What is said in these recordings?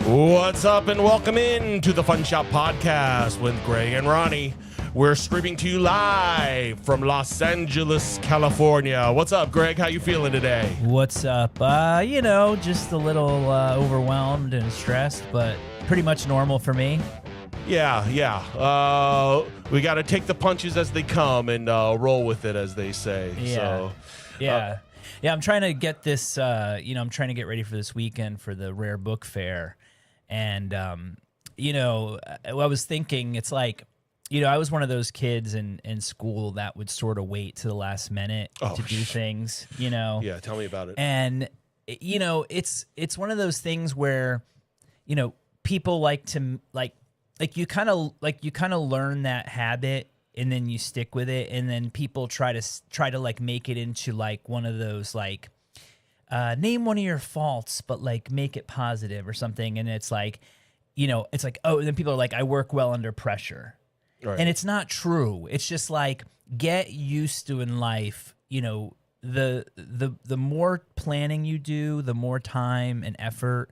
What's up, and welcome in to the Funshop podcast with Greg and Ronnie. We're streaming to you live from Los Angeles, California. What's up, Greg? How you feeling today? What's up? Just a little overwhelmed and stressed, but pretty much normal for me. Yeah. We got to take the punches as they come and roll with it, as they say. Yeah. I'm trying to get this, I'm trying to get ready for this weekend for the Rare Book Fair. And, I was thinking, it's like, I was one of those kids in school that would sort of wait to the last minute to do things, Yeah, tell me about it. And, it's one of those things where, people like to, you kind of learn that habit and then you stick with it. And then people try to like make it into like one of those, like, name one of your faults, but like make it positive or something. And it's like, oh, and then people are like, I work well under pressure. Right. And it's not true. It's just like, get used to in life, the more planning you do, the more time and effort,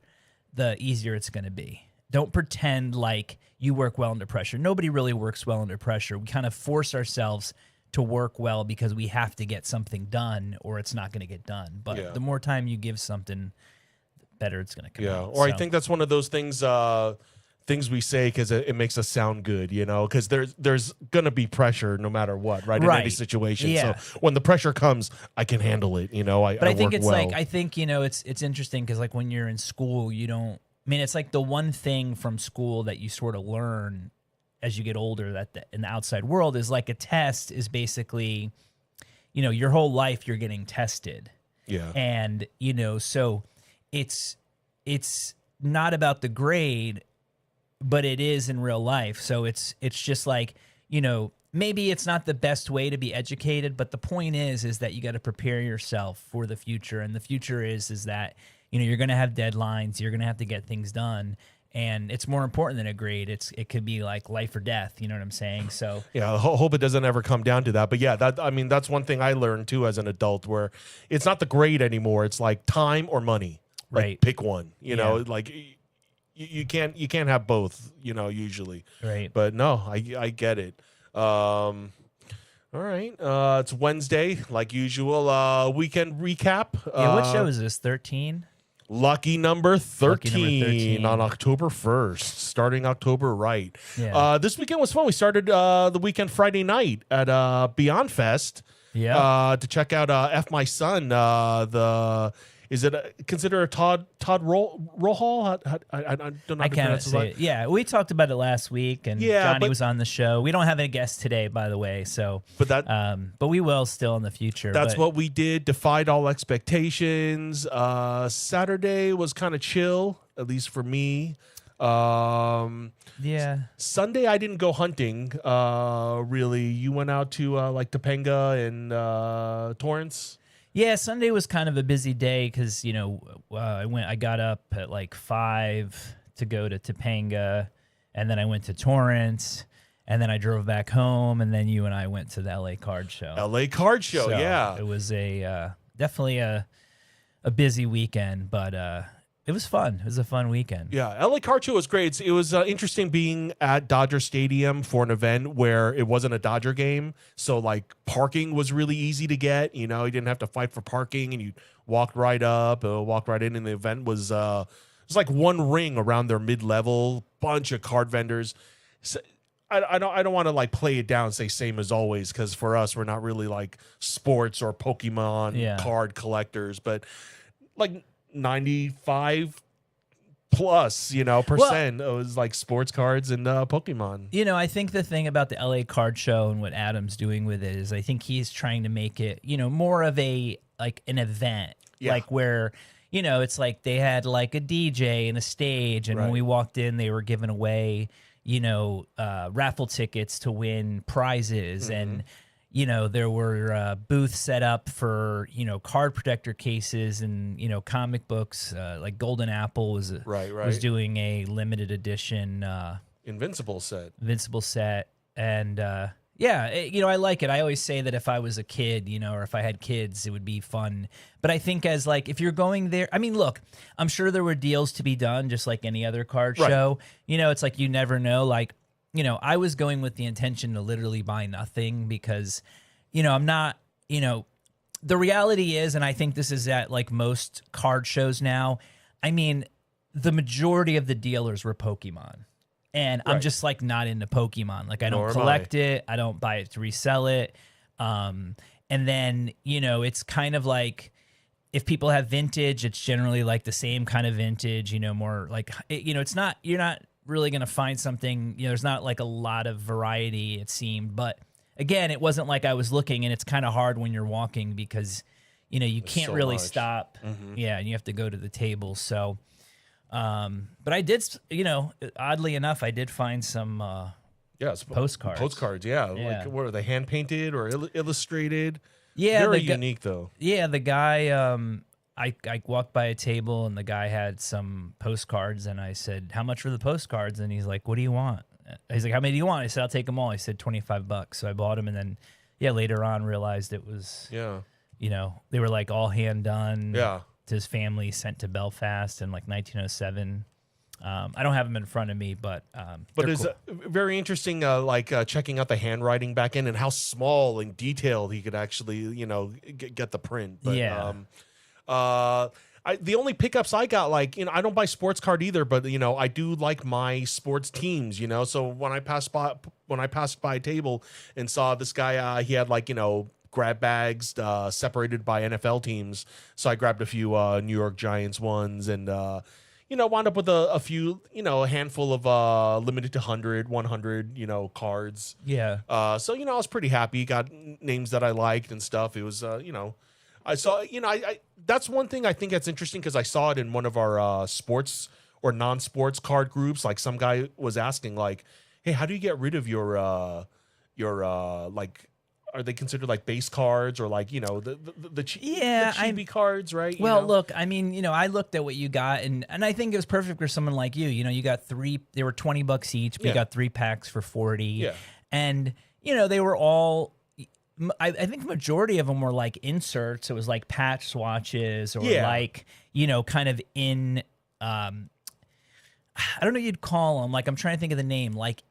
the easier it's going to be. Don't pretend like you work well under pressure. Nobody really works well under pressure. We kind of force ourselves to work well because we have to get something done or it's not going to get done. But the more time you give something, the better it's going to come out. Or I think that's one of those things we say because it makes us sound good, because there's going to be pressure no matter what, right? In any situation. Yeah. So when the pressure comes, I can handle it, But I think it's well. it's interesting because like when you're in school, it's like the one thing from school that you sort of learn as you get older that in the outside world is like a test is basically, your whole life you're getting tested. Yeah. And, so it's not about the grade, but it is in real life. So it's just like, maybe it's not the best way to be educated, but the point is that you got to prepare yourself for the future. And the future is that, you're going to have deadlines, you're going to have to get things done. And it's more important than a grade. It could be like life or death. You know what I'm saying? So yeah, I hope it doesn't ever come down to that. But yeah, that's one thing I learned too as an adult, where it's not the grade anymore. It's like time or money. Like, right. Pick one. Like you can't have both. Usually. Right. But no, I get it. All right. It's Wednesday, like usual. Weekend recap. Yeah. What show is this? 13. Lucky number 13 on October 1st, starting October right. Yeah. This weekend was fun. We started the weekend Friday night at Beyond Fest to check out F My Son. Is it considered a Todd Rohal? I don't know. I can't say it. Yeah, we talked about it last week, and Johnny was on the show. We don't have a guest today, by the way. So, but we will still in the future. That's what we did. Defied all expectations. Saturday was kind of chill, at least for me. Sunday I didn't go hunting. Really, you went out to like Topanga and Torrance. Yeah, Sunday was kind of a busy day because, I got up at like 5 to go to Topanga, and then I went to Torrance, and then I drove back home, and then you and I went to the LA Card Show. So yeah. It was definitely a busy weekend, but it was fun. It was a fun weekend. Yeah, LA Card Show was great. It was interesting being at Dodger Stadium for an event where it wasn't a Dodger game. So, like, parking was really easy to get. You didn't have to fight for parking, and you walked right up, walked right in, and the event was it was like one ring around their mid-level, bunch of card vendors. So, I don't want to like play it down and say same as always, because for us, we're not really like sports or Pokemon card collectors, but like 95 plus, percent was like sports cards and Pokemon. I think the thing about the LA Card Show and what Adam's doing with it is I think he's trying to make it, more of an event, like where, it's like they had like a DJ and a stage, and when we walked in, they were giving away, raffle tickets to win prizes, and there were booths set up for, card protector cases and, comic books. Like Golden Apple was doing a limited edition Invincible set. And Yeah, I like it. I always say that if I was a kid, or if I had kids, it would be fun. But I think as like if you're going there, I mean, look, I'm sure there were deals to be done, just like any other card Right. show. It's like you never know. Like, I was going with the intention to literally buy nothing because, I'm not, the reality is, and I think this is at like most card shows now. I mean, the majority of the dealers were Pokemon. And I'm Right. just like not into Pokemon. Like I Nor don't am collect it. I don't buy it to resell it. And then, it's kind of like if people have vintage, it's generally like the same kind of vintage, more like, it's not, you're not really going to find something, there's not like a lot of variety, it seemed. But again, it wasn't like I was looking, and it's kind of hard when you're walking because, you can't so really much. stop. Yeah. And you have to go to the table. So, but I did, oddly enough, I did find some Yes, postcards. Postcards, yeah. Yeah. Like, what are they, hand painted or illustrated? Yeah, Very unique though. Yeah, the guy. I walked by a table and the guy had some postcards, and I said, "How much for the postcards?" And he's like, "What do you want?" He's like, "How many do you want?" I said, "I'll take them all." He said, $25. So I bought them, and then later on realized it was they were like all hand done. Yeah. To his family, sent to Belfast in like 1907. I don't have them in front of me, but it's cool. very interesting, checking out the handwriting back in and how small and detailed he could actually, get the print. But, Yeah. The only pickups I got, I don't buy sports card either, but I do like my sports teams, So when I passed by a table and saw this guy, he had grab bags separated by NFL teams, so I grabbed a few New York Giants ones and wound up with a few, a handful of limited to 100 cards. Yeah. So I was pretty happy. Got names that I liked and stuff. It was I saw I that's one thing I think that's interesting because I saw it in one of our sports or non-sports card groups. Like some guy was asking like, hey, how do you get rid of your are they considered like base cards or like the chibi cards, right? Look, I mean, I looked at what you got, and I think it was perfect for someone like you. You got three. They were $20 each, but you got 3 packs for 40. Yeah. And they were all. I think the majority of them were like inserts. It was like patch swatches or like kind of in. I don't know what you'd call them. Like I'm trying to think of the name. Like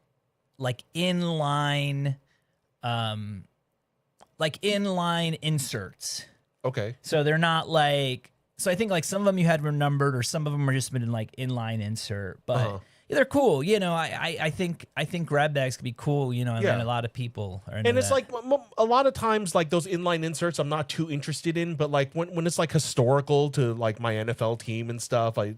inline. Like inline inserts. Okay. So they're not like. So I think like some of them you had were numbered, or some of them are just been in like inline insert, but they're cool. I think grab bags could be cool. And a lot of people are into and it's that. like a lot of times like those inline inserts I'm not too interested in, but like when it's like historical to like my NFL team and stuff, I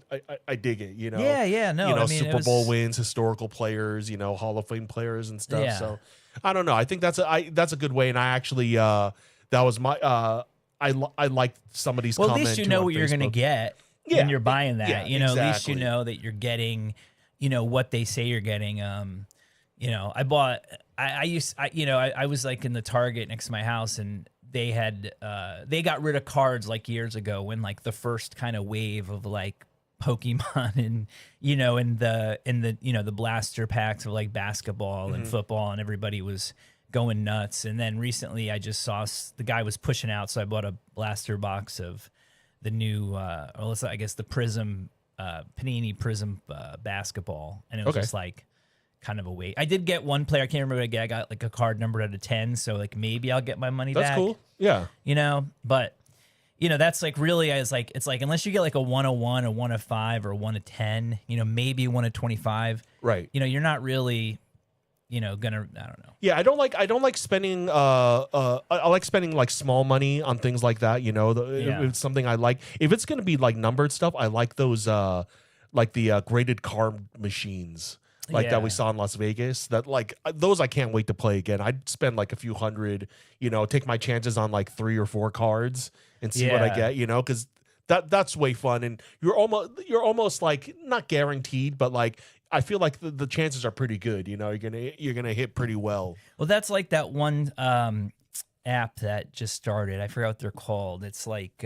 dig it. Yeah. No, I mean, Super Bowl wins, historical players, Hall of Fame players and stuff. Yeah. So I don't know. I think that's a good way, and I actually that was my I like somebody's well, at comment. least you know what you're gonna get when you're buying that. Yeah, At least exactly. you know that you're getting, what they say you're getting. I bought. I was like in the Target next to my house, and they had they got rid of cards like years ago when like the first kind of wave of like Pokemon and in the blaster packs of like basketball and football, and everybody was going nuts. And then recently I just saw the guy was pushing out, so I bought a blaster box of the new I guess the Prism Panini Prism basketball, and it was just like kind of a wait. I did get one player, I can't remember what I got. I got like a card numbered out of 10, so like maybe I'll get my money back. That's cool. Yeah. But that's like really, it's like unless you get like a 101, a 1 of 5, or a 1 of 10, maybe 1 of 25. Right. You're not really, gonna, I don't know. Yeah, I don't like spending I like spending like small money on things like that, It's something I like. If it's going to be like numbered stuff, I like those like the graded card machines. That we saw in Las Vegas, that like those I can't wait to play again. I'd spend like a few hundred, take my chances on like 3 or 4 cards and see what I get, because that's way fun. And you're almost like not guaranteed, but like I feel like the chances are pretty good. You're gonna hit pretty well. Well, that's like that one app that just started. I forgot what they're called. It's like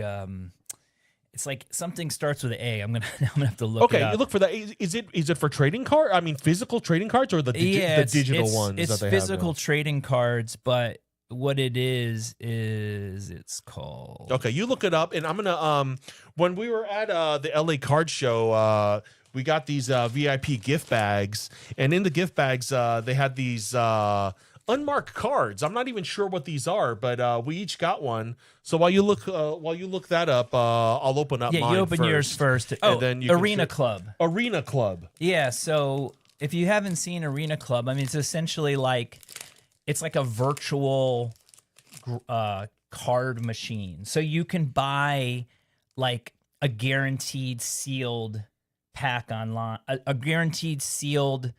It's like something starts with an A. I'm gonna have to look it Okay, up. you look for that. Is it for trading card? I mean, physical trading cards or the the digital ones it's that they physical have now? trading cards, but what it is it's called. Okay, you look it up, and I'm gonna when we were at the LA Card Show, we got these VIP gift bags, and in the gift bags they had these unmarked cards. I'm not even sure what these are, but we each got one. So while you look that up, I'll open up Yeah, mine you open yours first. Oh, and then you can Arena share- Club. Arena Club. Yeah, so if you haven't seen Arena Club, I mean, it's essentially like it's like a virtual card machine. So you can buy like a guaranteed sealed pack online, a guaranteed sealed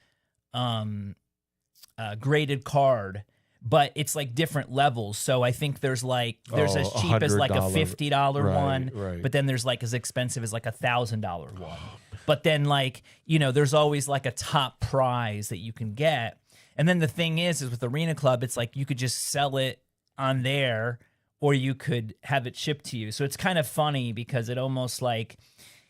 graded card, but it's like different levels. So I think there's as cheap as like a $50 one, right. but then there's like as expensive as like $1,000 one. But then like, you know, there's always like a top prize that you can get. And then the thing is with Arena Club, it's like you could just sell it on there or you could have it shipped to you. So it's kind of funny because it almost like,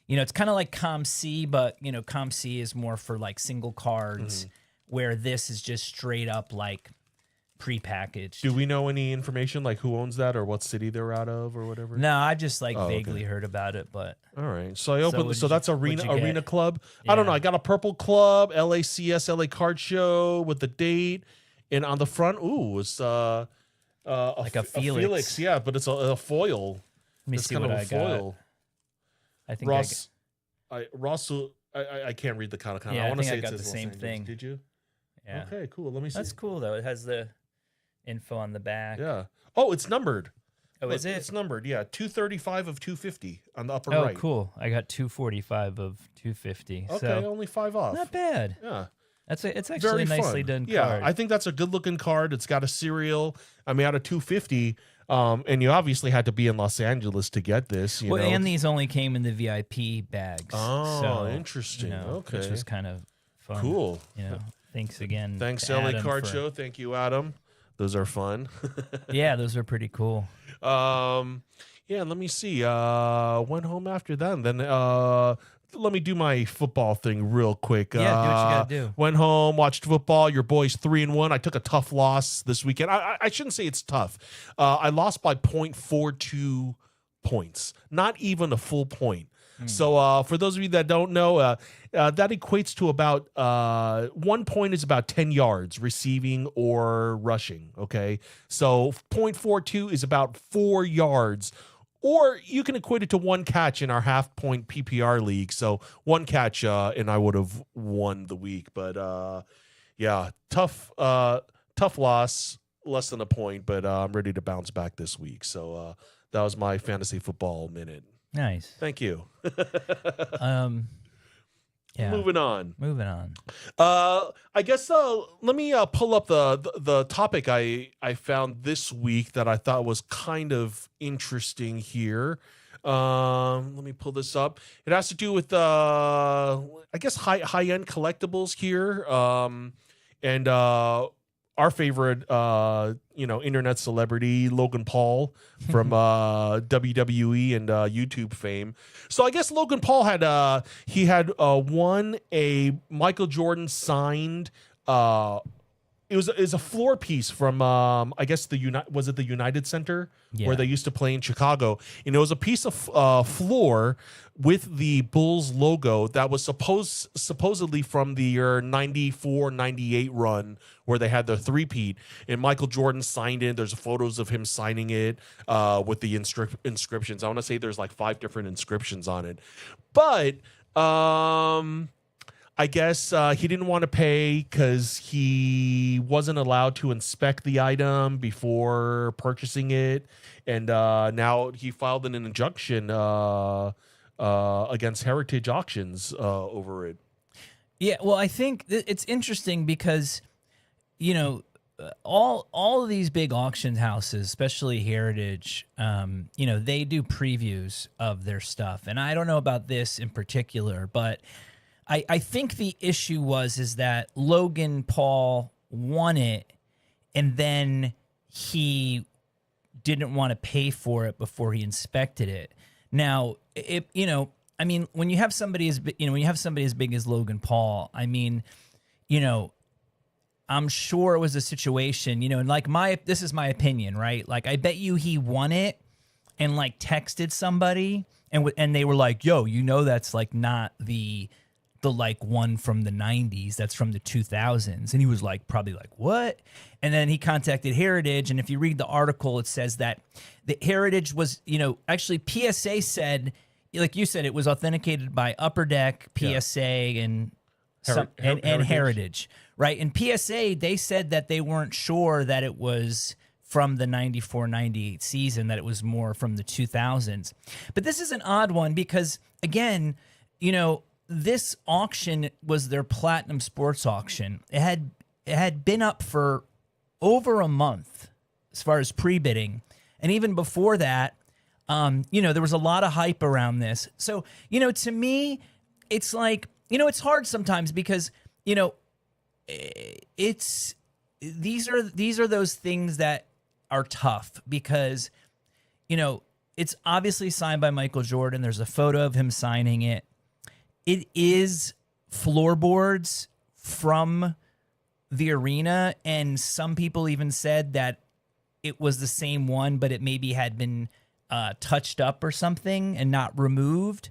you know, it's kind of like ComC, but, you know, ComC is more for like single cards, where this is just straight up like prepackaged. Do we know any information like who owns that or what city they're out of or whatever? No, I just like Oh, vaguely heard about it, but All right. So I opened. So, what'd that's you Arena get? Club. I don't know. Yeah. I got a purple club, LACS, LA Card Show with the date, and on the front, it's Like a Felix. Yeah, but it's a foil. let me It's see kind what of a I got. foil. I think Ross, I can't read the kind. Yeah, I want to think say I it got says the Los same Angeles. thing. Did you? yeah. Okay, cool. Let me see. That's cool though. It has the info on the back. Yeah. Oh, it's numbered. Oh, Look, is it? It's numbered. Yeah, 235 of 250 on the upper Oh, right. cool. I got 245 of 250. Okay, So only 5 off. not bad. Yeah. It's actually a nicely done Yeah, card. I think that's a good looking card. It's got a serial. I mean, out of 250, and you obviously had to be in Los Angeles to get this. You know? and these only came in the VIP bags. Oh, so, interesting. You know, Okay. which was kind of fun. Cool. You know, thanks again. Thanks, to LA Adam Card for- Show. Thank you, Adam. Those are fun. Yeah, those are pretty cool. Yeah, let me see. Went home after that. And then let me do my football thing real quick. Yeah, do what you gotta do. Went home, watched football. Your boys 3-1. I took a tough loss this weekend. I shouldn't say it's tough. I lost by 0.42 points, not even a full point. So for those of you that don't know, that equates to about 1 point is about 10 yards receiving or rushing. Okay. So 0.42 is about 4 yards. Or you can equate it to one catch in our half-point PPR league. So one catch, and I would have won the week. But yeah, tough loss, less than a point. But I'm ready to bounce back this week. So that was my fantasy football minute. Nice. Thank you. Yeah. Moving on. I guess let me pull up the topic I found this week that I thought was kind of interesting here. Let me pull this up. It has to do with I guess high end collectibles here. And our favorite internet celebrity, Logan Paul from WWE and YouTube fame. So I guess Logan Paul had won a Michael Jordan signed it was a floor piece from I guess the United Center where they used to play in Chicago, and it was a piece of floor with the Bulls logo that was supposedly from the year 94-98 run where they had their three-peat, and Michael Jordan signed it. There's photos of him signing it with the inscriptions. I want to say there's like 5 different inscriptions on it, but I guess he didn't want to pay because he wasn't allowed to inspect the item before purchasing it. And now he filed an injunction against Heritage Auctions over it. Yeah, well, I think it's interesting because, you know, all of these big auction houses, especially Heritage, you know, they do previews of their stuff. And I don't know about this in particular, but I think the issue is that Logan Paul won it, and then he didn't want to pay for it before he inspected it. Now, I mean, when you have somebody when you have somebody as big as Logan Paul, I mean, I'm sure it was a situation, and like this is my opinion, right? Like, I bet you he won it and like texted somebody and they were like, yo, that's like not the like one from the 90s, that's from the 2000s. And he was like, probably like, what? And then he contacted Heritage. And if you read the article, it says that the Heritage was, actually PSA said, like you said, it was authenticated by Upper Deck, PSA, and Heritage, right? And PSA, they said that they weren't sure that it was from the 94-98 season, that it was more from the 2000s. But this is an odd one because, again, this auction was their platinum sports auction. It had been up for over a month as far as pre-bidding. And even before that, there was a lot of hype around this. So, to me, it's like, it's hard sometimes because, these are those things that are tough because, it's obviously signed by Michael Jordan. There's a photo of him signing it. It is floorboards from the arena, and some people even said that it was the same one, but it maybe had been touched up or something and not removed.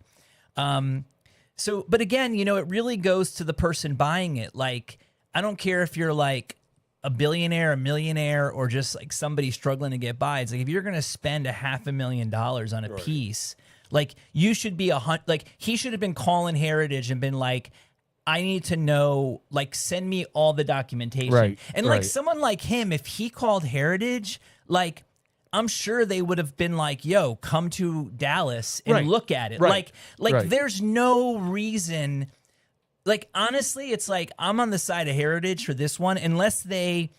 But again, it really goes to the person buying it. Like, I don't care if you're like a billionaire, a millionaire, or just like somebody struggling to get by. It's like, if you're going to spend $500,000 on a piece, like, you should be he should have been calling Heritage and been like, I need to know, like, send me all the documentation. Right. And like someone like him, if he called Heritage, like, I'm sure they would have been like, yo, come to Dallas and look at it. Like there's no reason. Like, honestly, it's like, I'm on the side of Heritage for this one, unless they,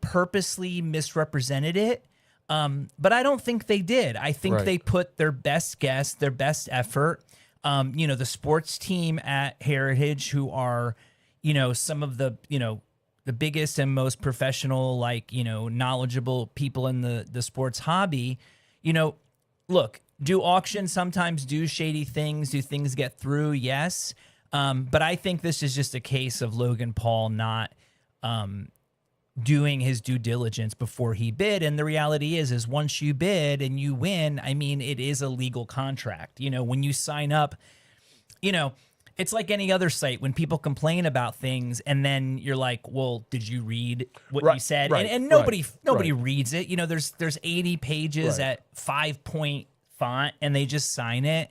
purposely misrepresented it. But I don't think they did. I think they put their best guess, their best effort. The sports team at Heritage, who are, some of the, the biggest and most professional, like, knowledgeable people in the sports hobby, look, do auctions sometimes do shady things? Do things get through? Yes. But I think this is just a case of Logan Paul not doing his due diligence before he bid. And the reality is once you bid and you win, I mean, it is a legal contract. When you sign up, it's like any other site when people complain about things and then you're like, well, did you read what you said? And nobody reads it. There's 80 pages at 5-point font and they just sign it.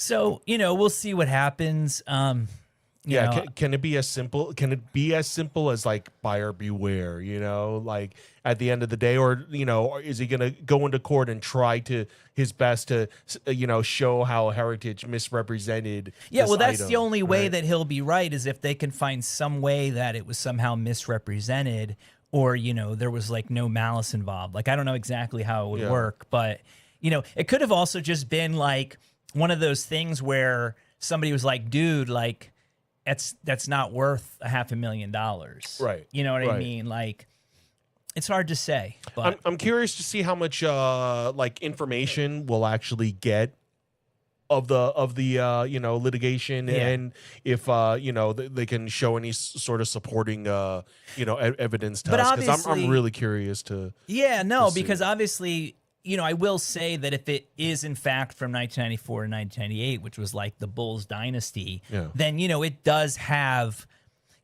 So, we'll see what happens. Can it be as simple? Can it be as simple as like buyer beware? Like at the end of the day, or is he going to go into court and try his best to show how Heritage misrepresented? Yeah, well, that's item, the only way that he'll be right, is if they can find some way that it was somehow misrepresented, or there was like no malice involved. Like, I don't know exactly how it would work, but it could have also just been like one of those things where somebody was like, dude, like, that's not worth $500,000. Right. You know what I mean? Like, it's hard to say. But I'm curious to see how much like information we'll actually get of the litigation, and if they can show any sort of supporting evidence to us, because I'm really curious to. Yeah, no, because obviously, I will say that if it is in fact from 1994 to 1998, which was like the Bulls dynasty, then, it does have,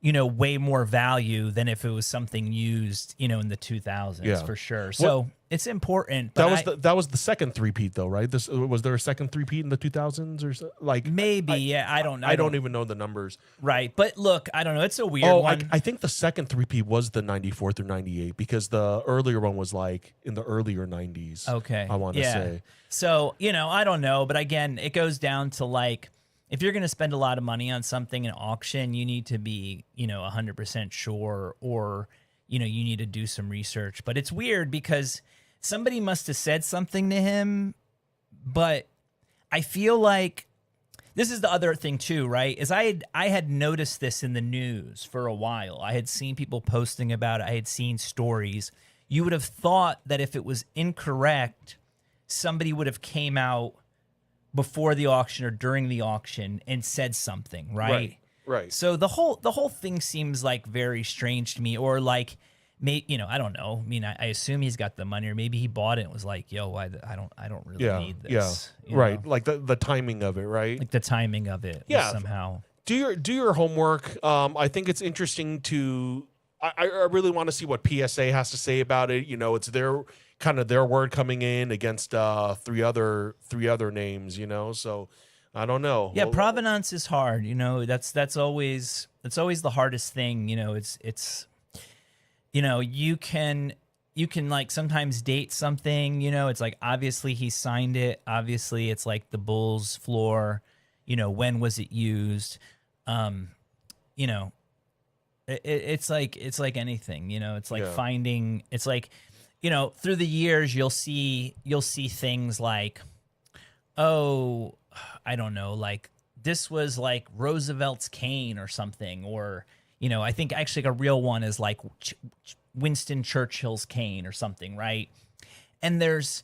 way more value than if it was something used, in the 2000s, for sure. So it's important. But that was the second three-peat though, right? Was there a second three-peat in the 2000s or so? Like maybe? I don't know. I don't even know the numbers. Right, but look, I don't know. It's a weird one. I think the second three-peat was the 94 through 98, because the earlier one was like in the earlier 90s. Okay, I want to say. So I don't know, but again, it goes down to like, if you're going to spend a lot of money on something in auction, you need to be 100% sure, or you need to do some research. But it's weird because somebody must have said something to him, but I feel like this is the other thing too, right? Is I had noticed this in the news for a while. I had seen people posting about it. I had seen stories. You would have thought that if it was incorrect, somebody would have came out before the auction or during the auction and said something, right? Right. So the whole thing seems like very strange to me, or like, I don't know. I mean, I assume he's got the money, or maybe he bought it and was like, "Yo, I don't really need this." Right. know? Like the timing of it, right? Like the timing of it, Yeah. somehow. Do your homework. I think it's interesting to. I really want to see what PSA has to say about it. It's their word coming in against three other names. So I don't know. Yeah, provenance is hard. That's always the hardest thing. It's you can like sometimes date something. It's like obviously he signed it. Obviously it's like the Bulls floor. When was it used? It's like anything. It's like finding. It's like through the years you'll see things like, oh, I don't know, like this was like Roosevelt's cane or something, or I think actually like a real one is like Winston Churchill's cane or something, right? And there's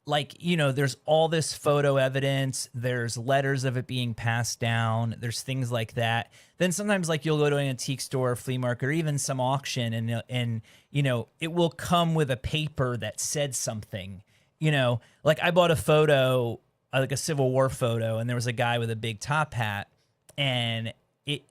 like there's all this photo evidence, there's letters of it being passed down, there's things like that. Then sometimes like you'll go to an antique store, flea market, or even some auction, and it will come with a paper that said something. Like I bought a photo, like a Civil War photo, and there was a guy with a big top hat, and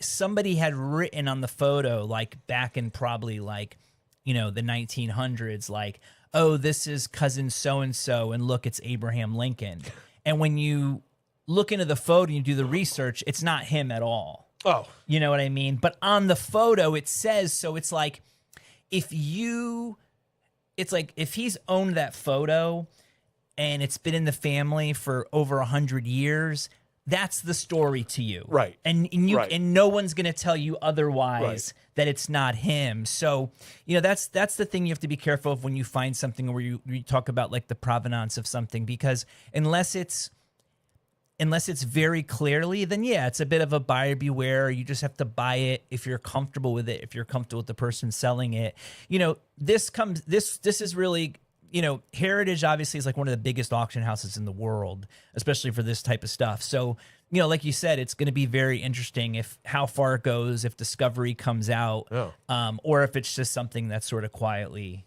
somebody had written on the photo, like back in probably like the 1900s, like, oh, this is cousin so-and-so, and look, it's Abraham Lincoln. And when you look into the photo and you do the research, it's not him at all. Oh. You know what I mean? But on the photo, it says, so it's like, if he's owned that photo and it's been in the family for over 100 years, that's the story to you. Right. And no one's going to tell you otherwise that it's not him. So, that's the thing you have to be careful of when you find something where you talk about like the provenance of something, because unless it's very clearly, then yeah, it's a bit of a buyer beware. You just have to buy it if you're comfortable with it, if you're comfortable with the person selling it. This is really, Heritage obviously is like one of the biggest auction houses in the world, especially for this type of stuff. So, like you said, it's going to be very interesting if how far it goes, if Discovery comes out, or if it's just something that's sort of quietly,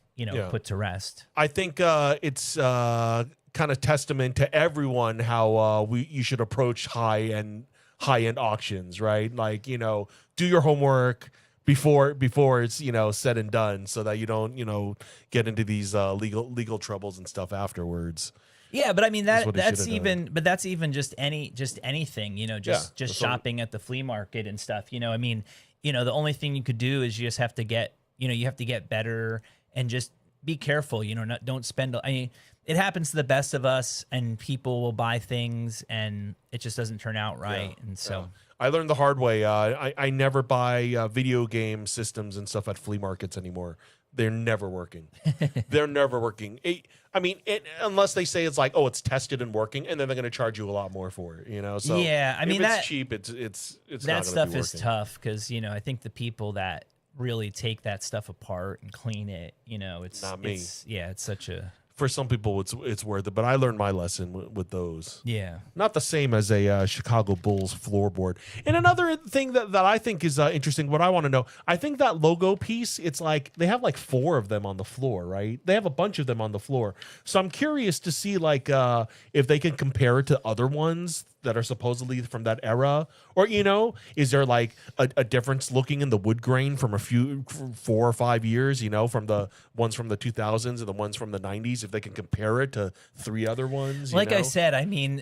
put to rest. I think it's kind of testament to everyone how you should approach high-end auctions, right? Like, do your homework before it's said and done, so that you don't get into these legal troubles and stuff afterwards. Yeah, but I mean that's even just anything, just shopping at the flea market and stuff. I mean, the only thing you could do is you just have to get better and just be careful. Don't spend. I mean, it happens to the best of us, and people will buy things, and it just doesn't turn out right. And so I learned the hard way. I never buy video game systems and stuff at flea markets anymore. They're never working. They're never working. Unless they say it's like, oh, it's tested and working, and then they're going to charge you a lot more for it. So yeah, I mean, if it's cheap. It's that not stuff be is tough because I think the people that really take that stuff apart and clean it, it's not me. It's such a. For some people, it's worth it, but I learned my lesson with those. Yeah. Not the same as a Chicago Bulls floorboard. And another thing that I think is interesting, what I want to know, I think that logo piece, it's like they have like 4 of them on the floor, right? They have a bunch of them on the floor. So I'm curious to see like if they can compare it to other ones that are supposedly from that era, or is there like a difference looking in the wood grain from 4 or 5 years, from the ones from the 2000s and the ones from the 90s, if they can compare it to 3 other ones. Like I said, I mean,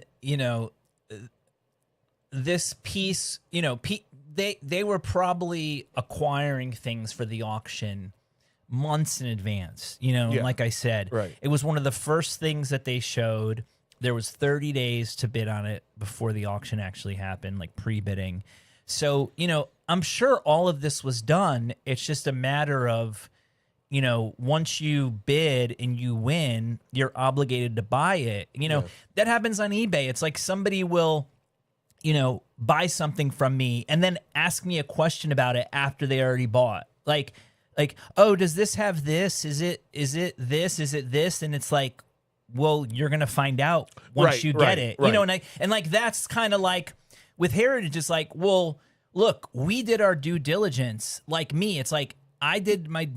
this piece, they were probably acquiring things for the auction months in advance, and like I said, it was one of the first things that they showed. There was 30 days to bid on it before the auction actually happened, like pre-bidding. So, I'm sure all of this was done. It's just a matter of, once you bid and you win, you're obligated to buy it. That happens on eBay. It's like somebody will, buy something from me and then ask me a question about it after they already bought. Like, oh, does this have this? Is it this? Is it this? And it's like, well, you're gonna find out once Right, you get right, it, right. you know. And like that's kind of like with heritage. It's like, well, look, we did our due diligence. Like me, it's like I did my,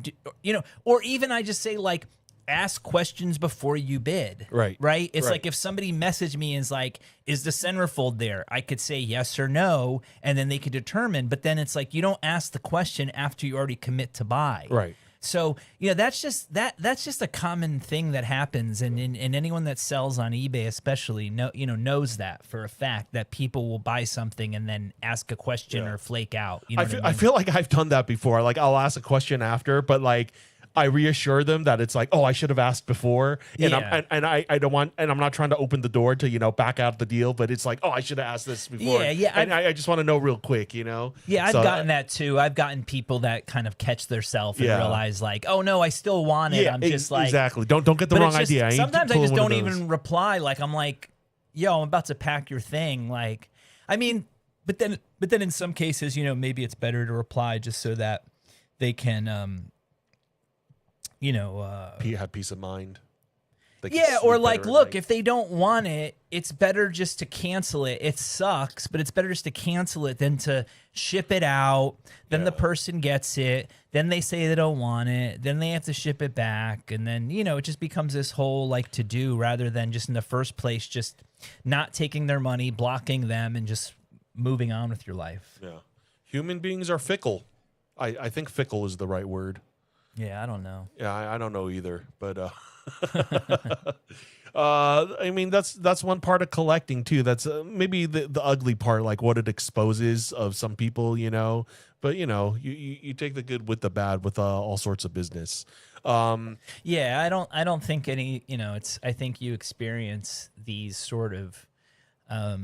you know, or even I just say like, ask questions before you bid. Right. Right. It's Right. like if somebody messaged me and is like, is the centerfold there? I could say yes or no, and then they could determine. But then it's like you don't ask the question after you already commit to buy. Right. So, you know, that's just a common thing that happens, and anyone that sells on eBay especially knows that for a fact, that people will buy something and then ask a question or flake out. You know what I mean? I feel like I've done that before. Like I'll ask a question after, but like I reassure them that it's like, oh, I should have asked before, and Yeah. I don't want, and I'm not trying to open the door to back out the deal, but it's like, oh, I should have asked this before. Yeah, and I just want to know real quick, Yeah, I've So, gotten that too. I've gotten people that kind of catch themselves and Yeah. realize like, oh no, I still want it. Yeah, I'm just like, exactly. Don't get the but wrong it's just- idea. I ain't sometimes I pulling just one don't of those. even reply. Like I'm like, yo, I'm about to pack your thing. Like, I mean, but then in some cases, maybe it's better to reply just so that they can, Have peace of mind. They can yeah, or sleep like, better at look, night. if they don't want it, it's better just to cancel it. It sucks, but it's better just to cancel it than to ship it out. Then the person gets it. Then they say they don't want it. Then they have to ship it back. And then, it just becomes this whole like to do rather than just in the first place, just not taking their money, blocking them, and just moving on with your life. Yeah, human beings are fickle. I think fickle is the right word. Yeah, I don't know. Yeah, I don't know either, but I mean that's one part of collecting too. That's maybe the ugly part, like what it exposes of some people, But you take the good with the bad with all sorts of business. Yeah, I don't think any, I think you experience these sort of, I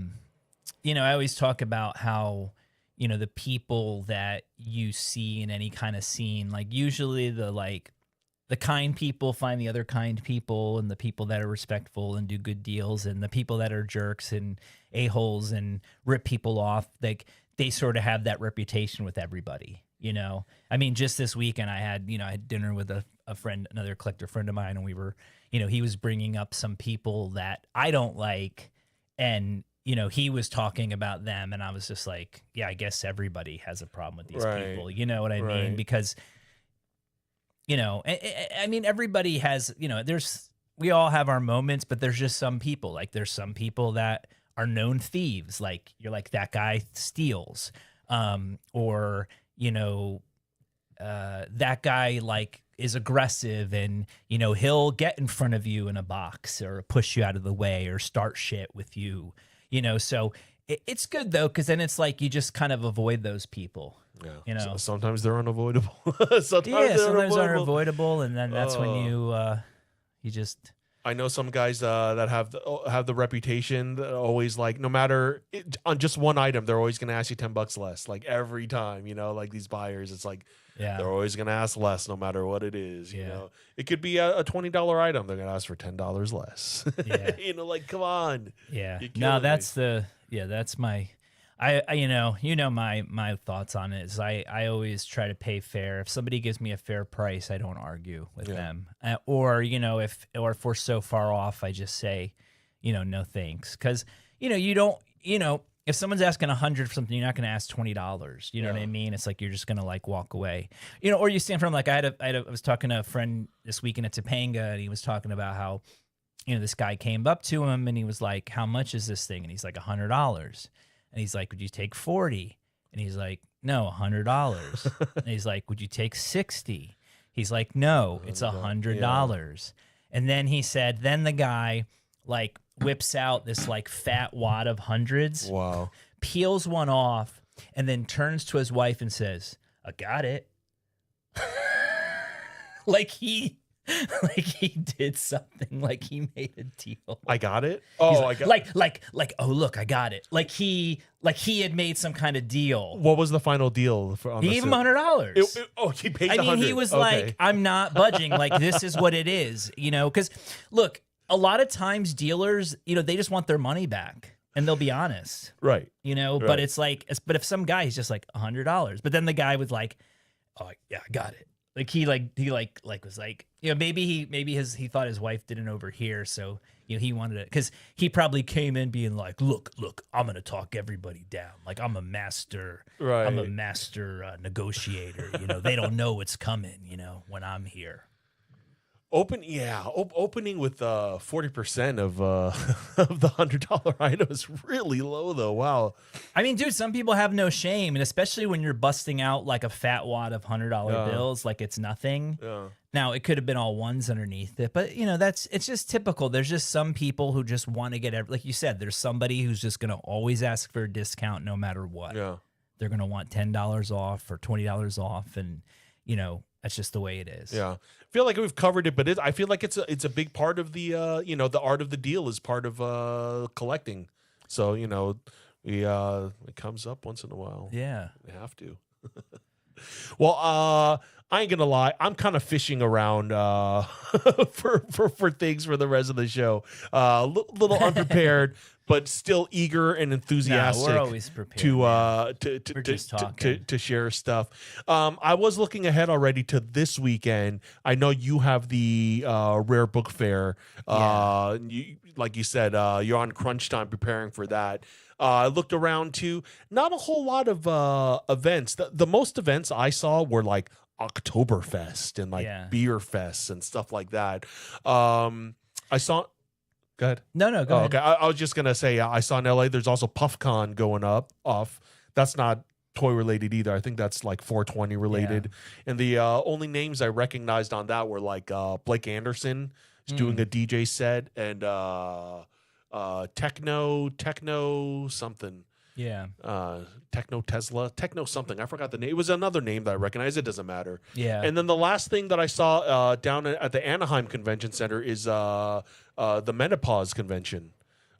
always talk about how, the people that you see in any kind of scene, like usually the kind people find the other kind people, and the people that are respectful and do good deals, and the people that are jerks and a-holes and rip people off, like they sort of have that reputation with everybody, I mean, just this weekend I had dinner with a friend, another collector friend of mine, and we were, he was bringing up some people that I don't like, and he was talking about them, and I was just like, yeah, I guess everybody has a problem with these Right. people. You know what I mean? Right. Because, I mean, everybody has, we all have our moments, but there's just some people, like there's some people that are known thieves. Like you're like, that guy steals, or, that guy like is aggressive, and he'll get in front of you in a box or push you out of the way or start shit with you. So it's good though, because then it's like you just kind of avoid those people. Yeah. Sometimes they're unavoidable. sometimes Sometimes they're unavoidable, and then that's when you just. I know some guys that have the reputation that always like, no matter on just one item, they're always going to ask you $10 less. Like every time, like these buyers, it's like they're always going to ask less, no matter what it is. You know, it could be a $20 item, they're going to ask for $10 less. Yeah. Like come on. Yeah. You're No, killing that's that's my. My thoughts on it is I always try to pay fair. If somebody gives me a fair price, I don't argue with them. Or if we're so far off, I just say, no thanks. Because you don't, if someone's asking $100 for something, you're not going to ask $20. You know what I mean? It's like you're just going to like walk away. Or you stand from like I was talking to a friend this weekend at Topanga, and he was talking about how this guy came up to him and he was like, "How much is this thing?" And he's like, $100. And he's like, "Would you take 40?" And he's like, "No, $100." And he's like, "Would you take 60?" He's like, "No, it's $100." And then he said, then the guy like whips out this like fat wad of hundreds, Wow. peels one off, and then turns to his wife and says, "I got it." like he did something, like he made a deal. I got it. Oh, I got like, oh look, I got it. Like he had made some kind of deal. What was the final deal? He gave him $100. He paid. I the mean, 100. he was Okay. like, "I'm not budging. Like this is what it is," Because look, a lot of times dealers, they just want their money back, and they'll be honest, right. But Right. it's like, but if some guy is just like $100, but then the guy was like, "Oh yeah, I got it." Like he was like, maybe he thought his wife didn't overhear, so he wanted it because he probably came in being like, look, I'm gonna talk everybody down, like I'm a master, Right. negotiator. They don't know what's coming, when I'm here. Opening with 40% of of the $100 item is really low though. Wow. I mean, dude, some people have no shame, and especially when you're busting out like a fat wad of $100 bills, like it's nothing. Yeah. Now it could have been all ones underneath it, but it's just typical. There's just some people who just want to get like you said. There's somebody who's just gonna always ask for a discount no matter what. Yeah. They're gonna want $10 off or $20 off, and that's just the way it is. Yeah. I feel like we've covered it, but I feel like it's a big part of the the art of the deal is part of collecting. So, it comes up once in a while. Yeah. We have to. Well, I ain't gonna lie. I'm kind of fishing around for things for the rest of the show. Little unprepared, but still eager and enthusiastic. We're always prepared to share stuff. I was looking ahead already to this weekend. I know you have the Rare Book Fair. Like you said, you're on crunch time preparing for that. I looked around too. Not a whole lot of events. The most events I saw were like Oktoberfest and like beer fests and stuff like that. I saw. Go ahead. No, go ahead. Okay, I was just gonna say I saw in LA. There's also PuffCon going off. That's not toy related either. I think that's like 420 related. And the only names I recognized on that were like Blake Anderson is doing a DJ set and techno something. Yeah. Techno Tesla, techno something. I forgot the name. It was another name that I recognize. It doesn't matter. Yeah. And then the last thing that I saw down at the Anaheim Convention Center is the menopause convention.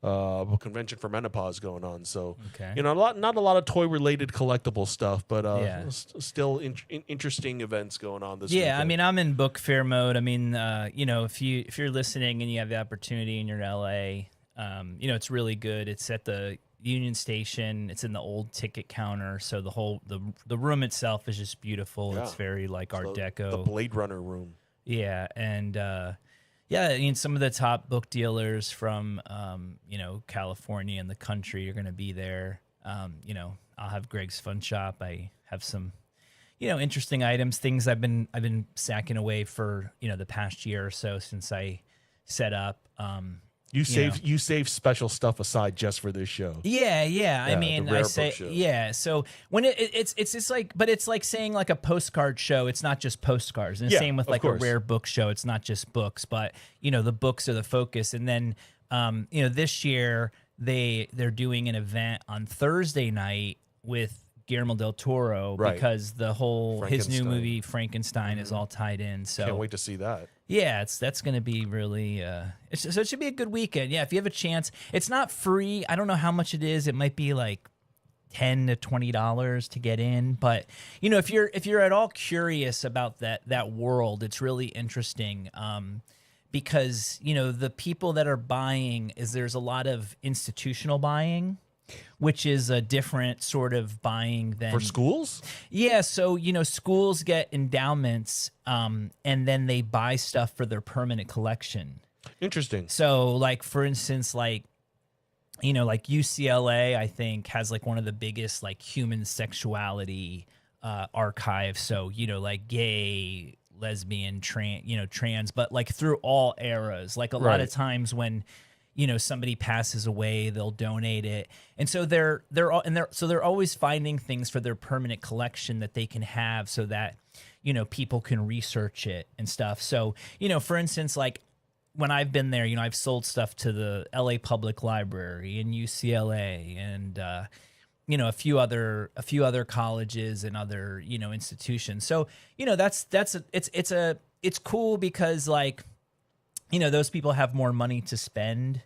Convention for menopause going on. So, not a lot of toy related collectible stuff, but still interesting events going on this weekend. I mean, I'm in book fair mode. I mean, if you're listening and you have the opportunity and you're in LA, it's really good. It's at the Union Station. It's in the old ticket counter, so the room itself is just beautiful. It's very like Art Deco. The Blade Runner room. Yeah, and I mean, some of the top book dealers from California and the country are going to be there. I'll have Greg's Funshop. I have some interesting items, things I've been sacking away for the past year or so since I set up. You save special stuff aside just for this show. Yeah. I mean, I say, So when it's just like, but it's like saying like a postcard show. It's not just postcards. And the same with like a rare book show. It's not just books, but the books are the focus. And then, this year they're doing an event on Thursday night with Guillermo del Toro because his new movie Frankenstein is all tied in. So can't wait to see that. Yeah, that's going to be really. So it should be a good weekend. Yeah, if you have a chance, it's not free. I don't know how much it is. It might be like $10 to $20 to get in. But if you're at all curious about that world, it's really interesting. Because the people that are buying there's a lot of institutional buying, which is a different sort of buying than for schools. Yeah, so schools get endowments, and then they buy stuff for their permanent collection. Interesting. So, like for instance, like UCLA, I think has like one of the biggest like human sexuality archives. So like gay, lesbian, trans, but like through all eras. Like a lot of times when somebody passes away, they'll donate it, and so they're always finding things for their permanent collection that they can have, so that people can research it and stuff. So for instance, like when I've been there, I've sold stuff to the LA Public Library and UCLA and a few other colleges and other institutions. So it's cool because like. Those people have more money to spend.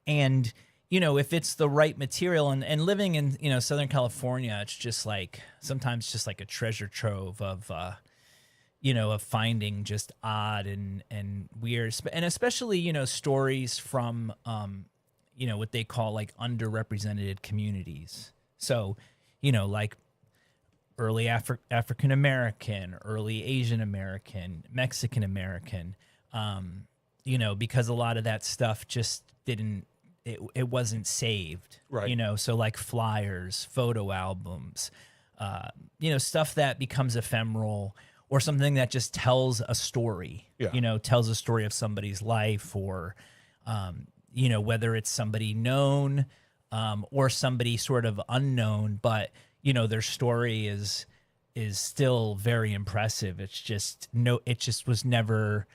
And, if it's the right material and living in, Southern California, it's just like sometimes just like a treasure trove of, of finding just odd and weird. And especially, stories from, what they call like underrepresented communities. So, like early African American, early Asian American, Mexican American, because a lot of that stuff just it wasn't saved, Right. so like flyers, photo albums, stuff that becomes ephemeral or something that just tells a story, Yeah. tells a story of somebody's life or, whether it's somebody known or somebody sort of unknown, but, their story is still very impressive. It's just it just was never,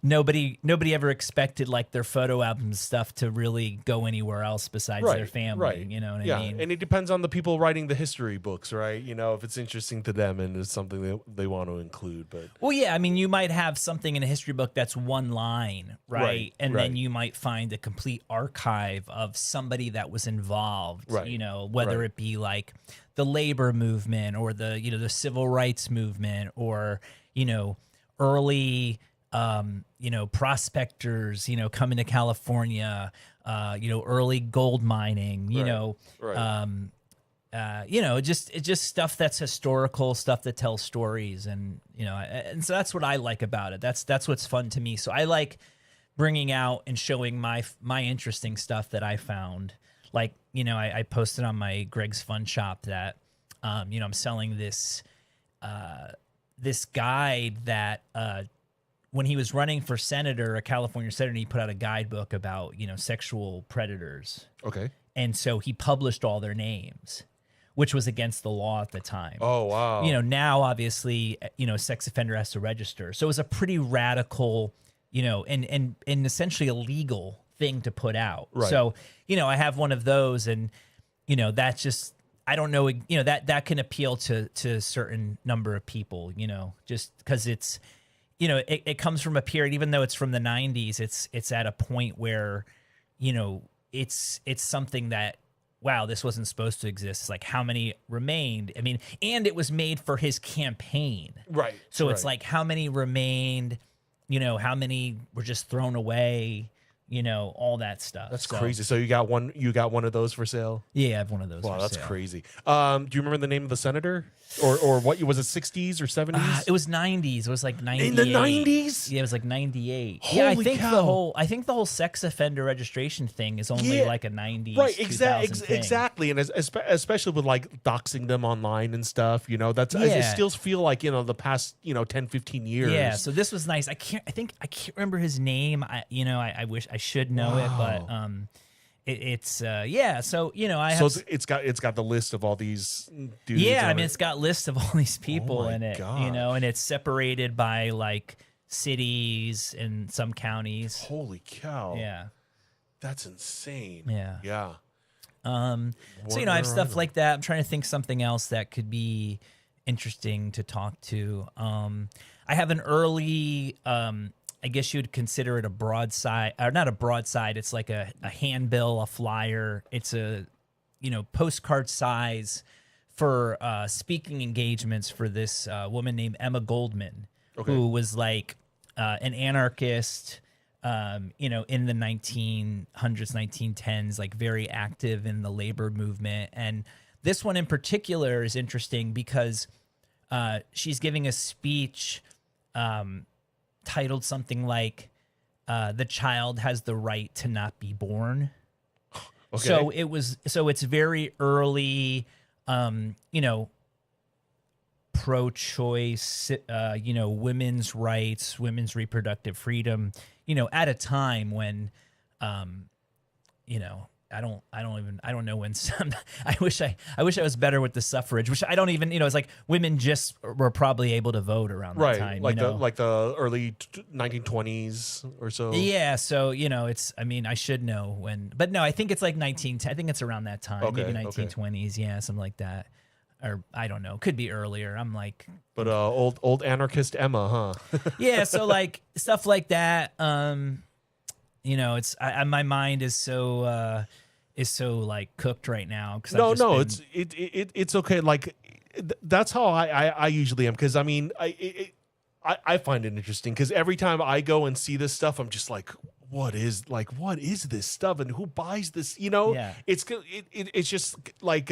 nobody ever expected like their photo album stuff to really go anywhere else besides their family. Right. You know what Yeah. I mean? And it depends on the people writing the history books, right? If it's interesting to them and it's something that they want to include. But Well, yeah, I mean, you might have something in a history book that's one line, right? And then you might find a complete archive of somebody that was involved, Right. Whether Right. it be like the labor movement or the civil rights movement or, early prospectors, coming to California, early gold mining, Right. just stuff that's historical, stuff that tells stories, and and so that's what I like about it. That's what's fun to me. So I like bringing out and showing my interesting stuff that I found. Like I posted on my Greg's Funshop that I'm selling this guide that when he was running for senator, a California senator, he put out a guidebook about sexual predators. Okay. And so he published all their names, which was against the law at the time. Oh, wow. Now obviously, a sex offender has to register. So it was a pretty radical, and essentially illegal thing to put out. Right. So, I have one of those and, that's just, I don't know, that can appeal to a certain number of people, just because it's, it comes from a period, even though it's from the 90s, it's at a point where, it's something that, wow, this wasn't supposed to exist. It's like how many remained? I mean, and it was made for his campaign. Right. So it's right. like how many remained, how many were just thrown away, all that stuff. That's crazy. So you got one of those for sale? Yeah, I have one of those. Wow, for that's sale. crazy. Do you remember the name of the senator? Or what was it, 60s or 70s? It was 90s. It was like 98. In the 90s? Yeah, it was like 98. Holy yeah, I think cow. the whole sex offender registration thing is only like a 90s. Right, 2000 thing. exactly. And especially with like doxing them online and stuff, that's I still feel like, the past, 10, 15 years. Yeah, so this was nice. I can't remember his name. I wish I should know it, but it's yeah. So I have. So it's got the list of all these dudes. Yeah, I on mean it. it's got lists of all these people my in it. gosh. And it's separated by like cities and some counties. Holy cow! Yeah, that's insane. yeah. Yeah. So I have stuff like that. I'm trying to think something else that could be interesting to talk to. I have an early. I guess you'd consider it a broadside, or not a broadside. It's like a handbill, a flyer. It's a, postcard size for speaking engagements for this woman named Emma Goldman, who was like an anarchist, in the 1900s, 1910s, like very active in the labor movement. And this one in particular is interesting because she's giving a speech titled something like "The child has the right to not be born." Okay. So it's very early, pro-choice, women's rights, women's reproductive freedom, at a time when, I don't know when some. I wish I was better with the suffrage, which I don't even. It's like women just were probably able to vote around that time. Like the early 1920s or so. Yeah, so it's. I mean, I should know when, but no, I think it's like 19. I think it's around that time, maybe 1920s. Yeah, something like that, or I don't know. Could be earlier. I'm like, but old anarchist Emma, huh? Yeah, so like stuff like that. It's my mind is so like cooked right now. It's okay. Like that's how I usually am. Cause I mean, I find it interesting because every time I go and see this stuff, I'm just like, what is this stuff and who buys this? Yeah. It's just like,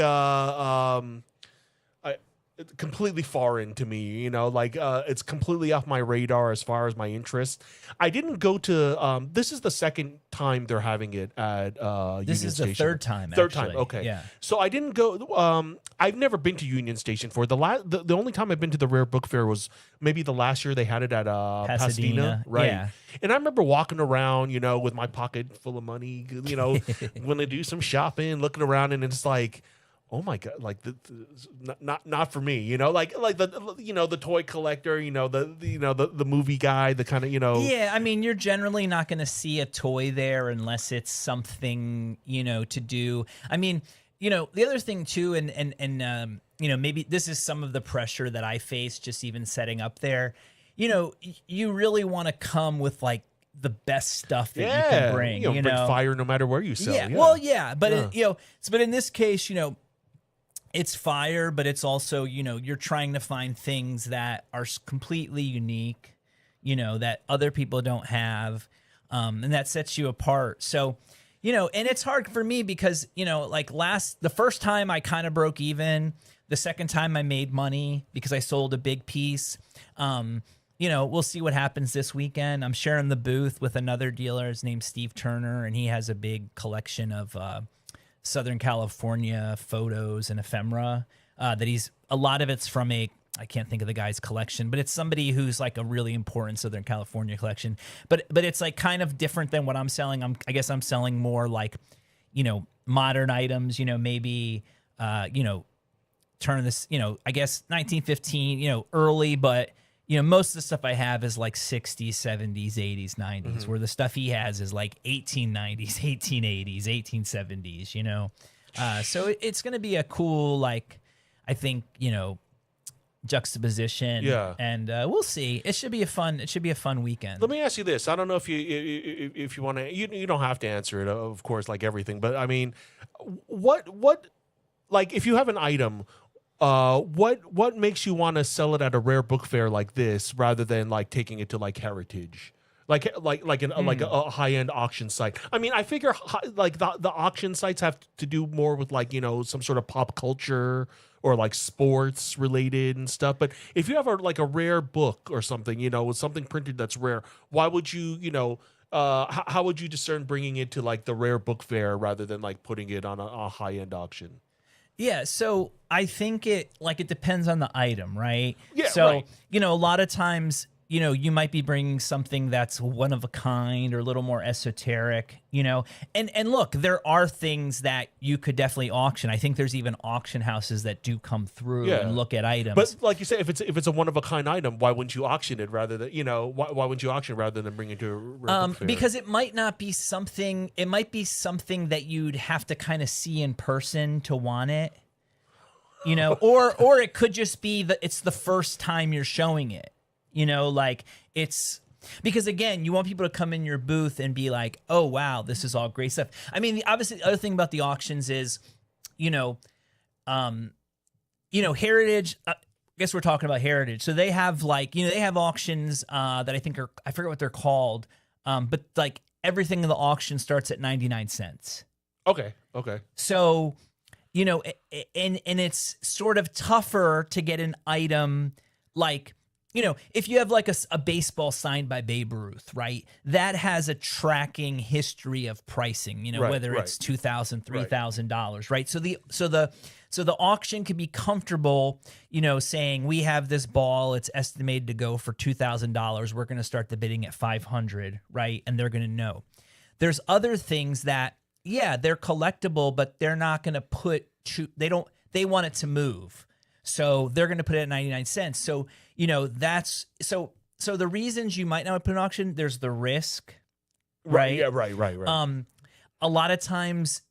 completely foreign to me, like it's completely off my radar as far as my interest. I didn't go to this is the second time they're having it at This Union is the Station. third time. Third time, actually. okay. Yeah. So I didn't go I've never been to Union Station for the only time I've been to the Rare Book Fair was maybe the last year they had it at Pasadena, right? Yeah. And I remember walking around, with my pocket full of money, when they do some shopping, looking around, and it's like, oh my god, like not for me, like the toy collector, the movie guy, the kind of Yeah, I mean, you're generally not going to see a toy there unless it's something, to do. I mean, the other thing too, and maybe this is some of the pressure that I face just even setting up there. You really want to come with like the best stuff that you can bring. Bring fire no matter where you sell. Yeah, well, yeah, but but in this case, it's fire, but it's also, you're trying to find things that are completely unique, that other people don't have, and that sets you apart. So, and it's hard for me because, like the first time I kind of broke even, the second time I made money because I sold a big piece. We'll see what happens this weekend. I'm sharing the booth with another dealer. His name's Steve Turner, and he has a big collection of Southern California photos and ephemera a lot of it's from I can't think of the guy's collection, but it's somebody who's like a really important Southern California collection. But it's like kind of different than what I'm selling. I guess I'm selling more like, modern items, maybe, turn this, I guess 1915, early, but most of the stuff I have is like 60s, 70s, 80s, 90s, where the stuff he has is like 1890s, 1880s, 1870s, So it's going to be a cool, like, I think, juxtaposition. Yeah. And we'll see. It should be a fun weekend. Let me ask you this. I don't know if you want to, you don't have to answer it, of course, like everything, but I mean, what, like if you have an item, what makes you want to sell it at a rare book fair like this rather than like taking it to like Heritage, like a high end auction site? I mean, I figure like the auction sites have to do more with like some sort of pop culture or like sports related and stuff. But if you have a rare book or something, with something printed that's rare, why would you how would you discern bringing it to like the rare book fair rather than like putting it on a high end auction? Yeah, so I think it depends on the item, right? Yeah, so, right. A lot of times, you might be bringing something that's one of a kind or a little more esoteric, And look, there are things that you could definitely auction. I think there's even auction houses that do come through and look at items. But like you say, if it's a one of a kind item, why wouldn't you auction it rather than why wouldn't you auction it rather than bring it to a rare book fair? Because it might not be something. It might be something that you'd have to kind of see in person to want it. Or it could just be that it's the first time you're showing it. Like it's because again, you want people to come in your booth and be like, "Oh wow, this is all great stuff." I mean, obviously, the other thing about the auctions is, Heritage. I guess we're talking about Heritage, so they have like they have auctions that I think I forget what they're called, but like everything in the auction starts at 99 cents. Okay. So, and it's sort of tougher to get an item like. If you have like a baseball signed by Babe Ruth, right? That has a tracking history of pricing, whether it's $2,000, $3,000, right? So the auction can be comfortable, saying we have this ball, it's estimated to go for $2,000. We're going to start the bidding at $500, right? And they're going to know. There's other things that, they're collectible, but they're not going to they want it to move. So they're going to put it at 99 cents. So, that's so the reasons you might not put an auction, there's the risk, right? Yeah, right. A lot of times,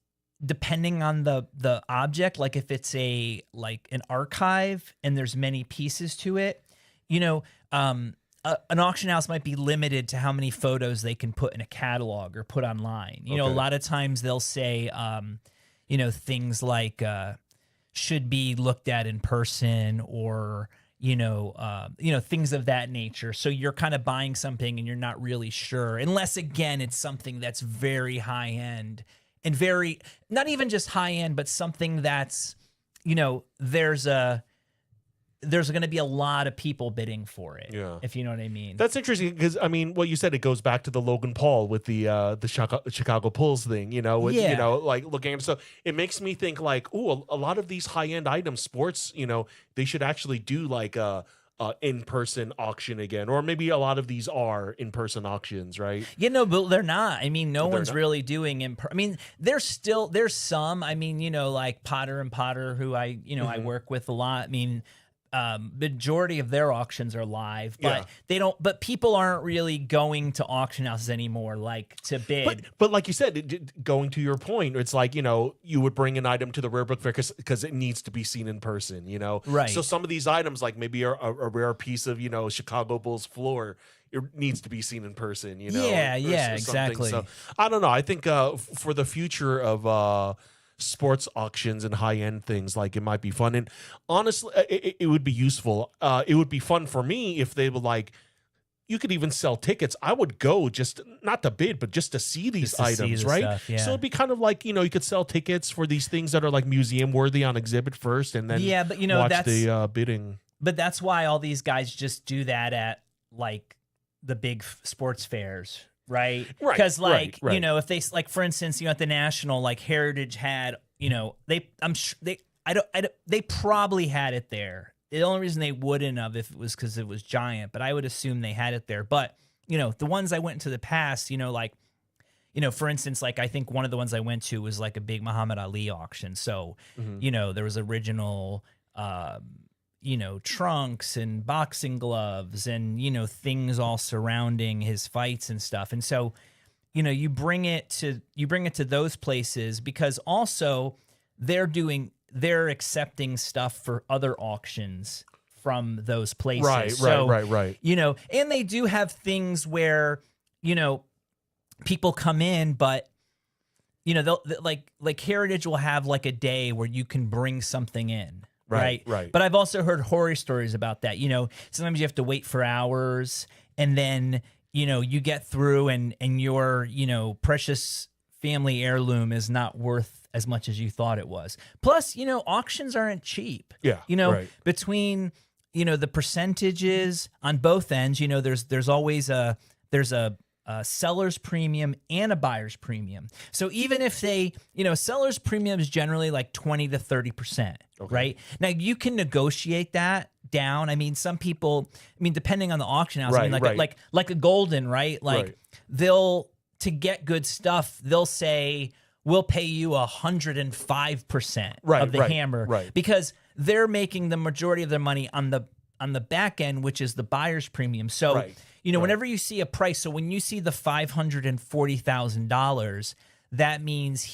depending on the object, like if it's an archive and there's many pieces to it, an auction house might be limited to how many photos they can put in a catalog or put online. A lot of times they'll say, things like, should be looked at in person or, things of that nature. So you're kind of buying something and you're not really sure, unless again, it's something that's very high end and very, not even just high end, but something that's, there's a there's going to be a lot of people bidding for it. Yeah. If you know what I mean. That's interesting because I mean, what you said, it goes back to the Logan Paul with the Chicago Bulls thing, you know, with, Yeah. you know, like looking at, so it makes me think like, ooh, a lot of these high end items, sports, you know, they should actually do like a in-person auction again, or maybe a lot of these are in-person auctions, right? You know, but they're not. I mean, no They're one's not. really doing I mean, there's some. I mean, you know, like Potter and Potter, who I Mm-hmm. work with a lot. I mean, majority of their auctions are live, but Yeah. they don't. But people aren't really going to auction houses anymore, like to bid. But like you said, going to your point, it's like, you know, you would bring an item to the rare book fair because it needs to be seen in person, you know? Right. So some of these items, like maybe a rare piece of, you know, Chicago Bulls floor, it needs to be seen in person, you know? Yeah, or yeah, something. exactly. So I don't know. I think for the future of sports auctions and high-end things, like, it might be fun. And honestly, it would be useful. It would be fun for me if they would, like, you could even sell tickets. I would go just not to bid, but just to see these Just to see items, the right? stuff, yeah. So it'd be kind of like, you know, you could sell tickets for these things that are like museum worthy on exhibit first, and then Yeah, but, you know, watch that's- the bidding. But that's why all these guys just do that at like the big sports fairs, right? Right, Because like right. you know, if they like, for instance, you know, at the National, like Heritage had, you know, they probably had it there. The only reason they wouldn't have if it was because it was giant, but I would assume they had it there. But you know, the ones I went to the past, you know, like, you know, for instance, like I think one of the ones I went to was like a big Muhammad Ali auction. So, you know, there was original, you know, trunks and boxing gloves and, you know, things all surrounding his fights and stuff. And so, you know, you bring it to those places because also they're accepting stuff for other auctions from those places. Right. You know, and they do have things where, you know, people come in, but you know, they'll like Heritage will have like a day where you can bring something in. Right. But I've also heard horror stories about that. You know, sometimes you have to wait for hours and then, you know, you get through and your, you know, precious family heirloom is not worth as much as you thought it was. Plus, you know, auctions aren't cheap. Yeah, You know, right. between, you know, the percentages on both ends, you know, there's always a seller's premium and a buyer's premium. So even if they, you know, seller's premium is generally like 20 to 30%, right? Now you can negotiate that down. I mean, some people, I mean, depending on the auction house, I mean, like a Golden, right? Like they'll, to get good stuff, they'll say, we'll pay you 105% of the hammer because they're making the majority of their money on the back end, which is the buyer's premium. So, you know, whenever you see a price, so when you see the $540,000, that means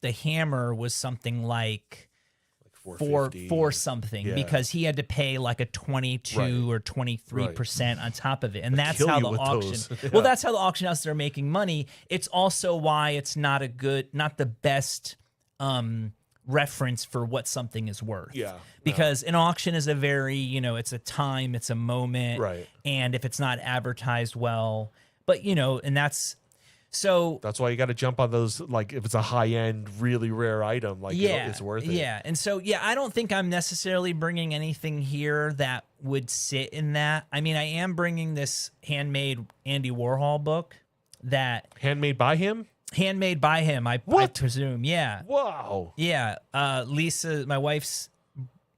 the hammer was something like four something because he had to pay like a 22 or 23% on top of it. And that's how the auction, well, that's how the auction houses are making money. It's also why it's not the best, reference for what something is worth. Because an auction is a very, you know, it's a time, it's a moment. And if it's not advertised well, but you know, and that's why you got to jump on those, like if it's a high end, really rare item, like it's worth it. Yeah. And so, I don't think I'm necessarily bringing anything here that would sit in that. I mean, I am bringing this handmade Andy Warhol book that handmade by him, I presume. Yeah. Wow. Yeah. Lisa, my wife's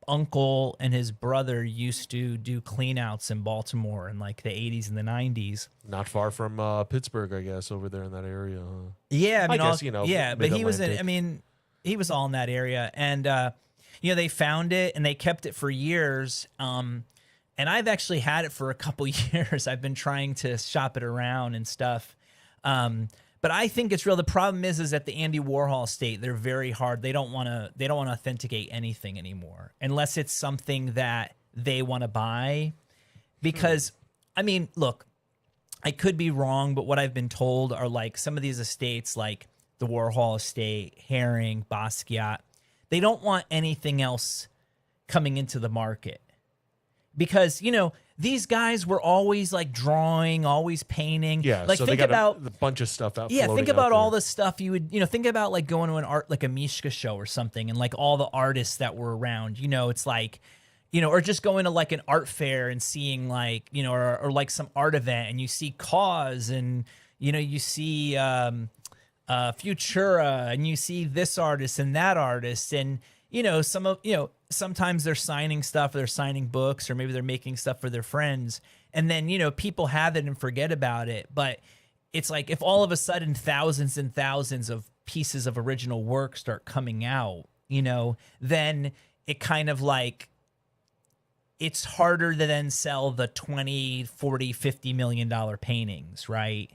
uncle and his brother used to do clean outs in Baltimore in like the 80s and the 90s. Not far from Pittsburgh, I guess, over there in that area. Huh? Yeah, I mean, guess, you know, but he was he was all in that area. And you know, they found it and they kept it for years. And I've actually had it for a couple years. I've been trying to shop it around and stuff. But I think it's real. The problem is at the Andy Warhol estate, they're very hard. They don't want to authenticate anything anymore unless it's something that they want to buy. Because, I mean, look, I could be wrong, but what I've been told are like some of these estates, like the Warhol estate, Herring, Basquiat, they don't want anything else coming into the market. Because, you know, these guys were always like drawing, always painting. Yeah, like so think about a bunch of stuff out. Yeah, think about all the stuff you would, you know, think about like going to an art, like a Mishka show or something, and like all the artists that were around. You know, it's like, or just going to like an art fair and seeing like, or like some art event and you see Cause and, you see Futura and you see this artist and that artist. And, sometimes they're signing stuff, they're signing books, or maybe they're making stuff for their friends. And then, people have it and forget about it. But it's like if all of a sudden thousands and thousands of pieces of original work start coming out, then it kind of like, it's harder to then sell the 20, 40, $50 million paintings, right?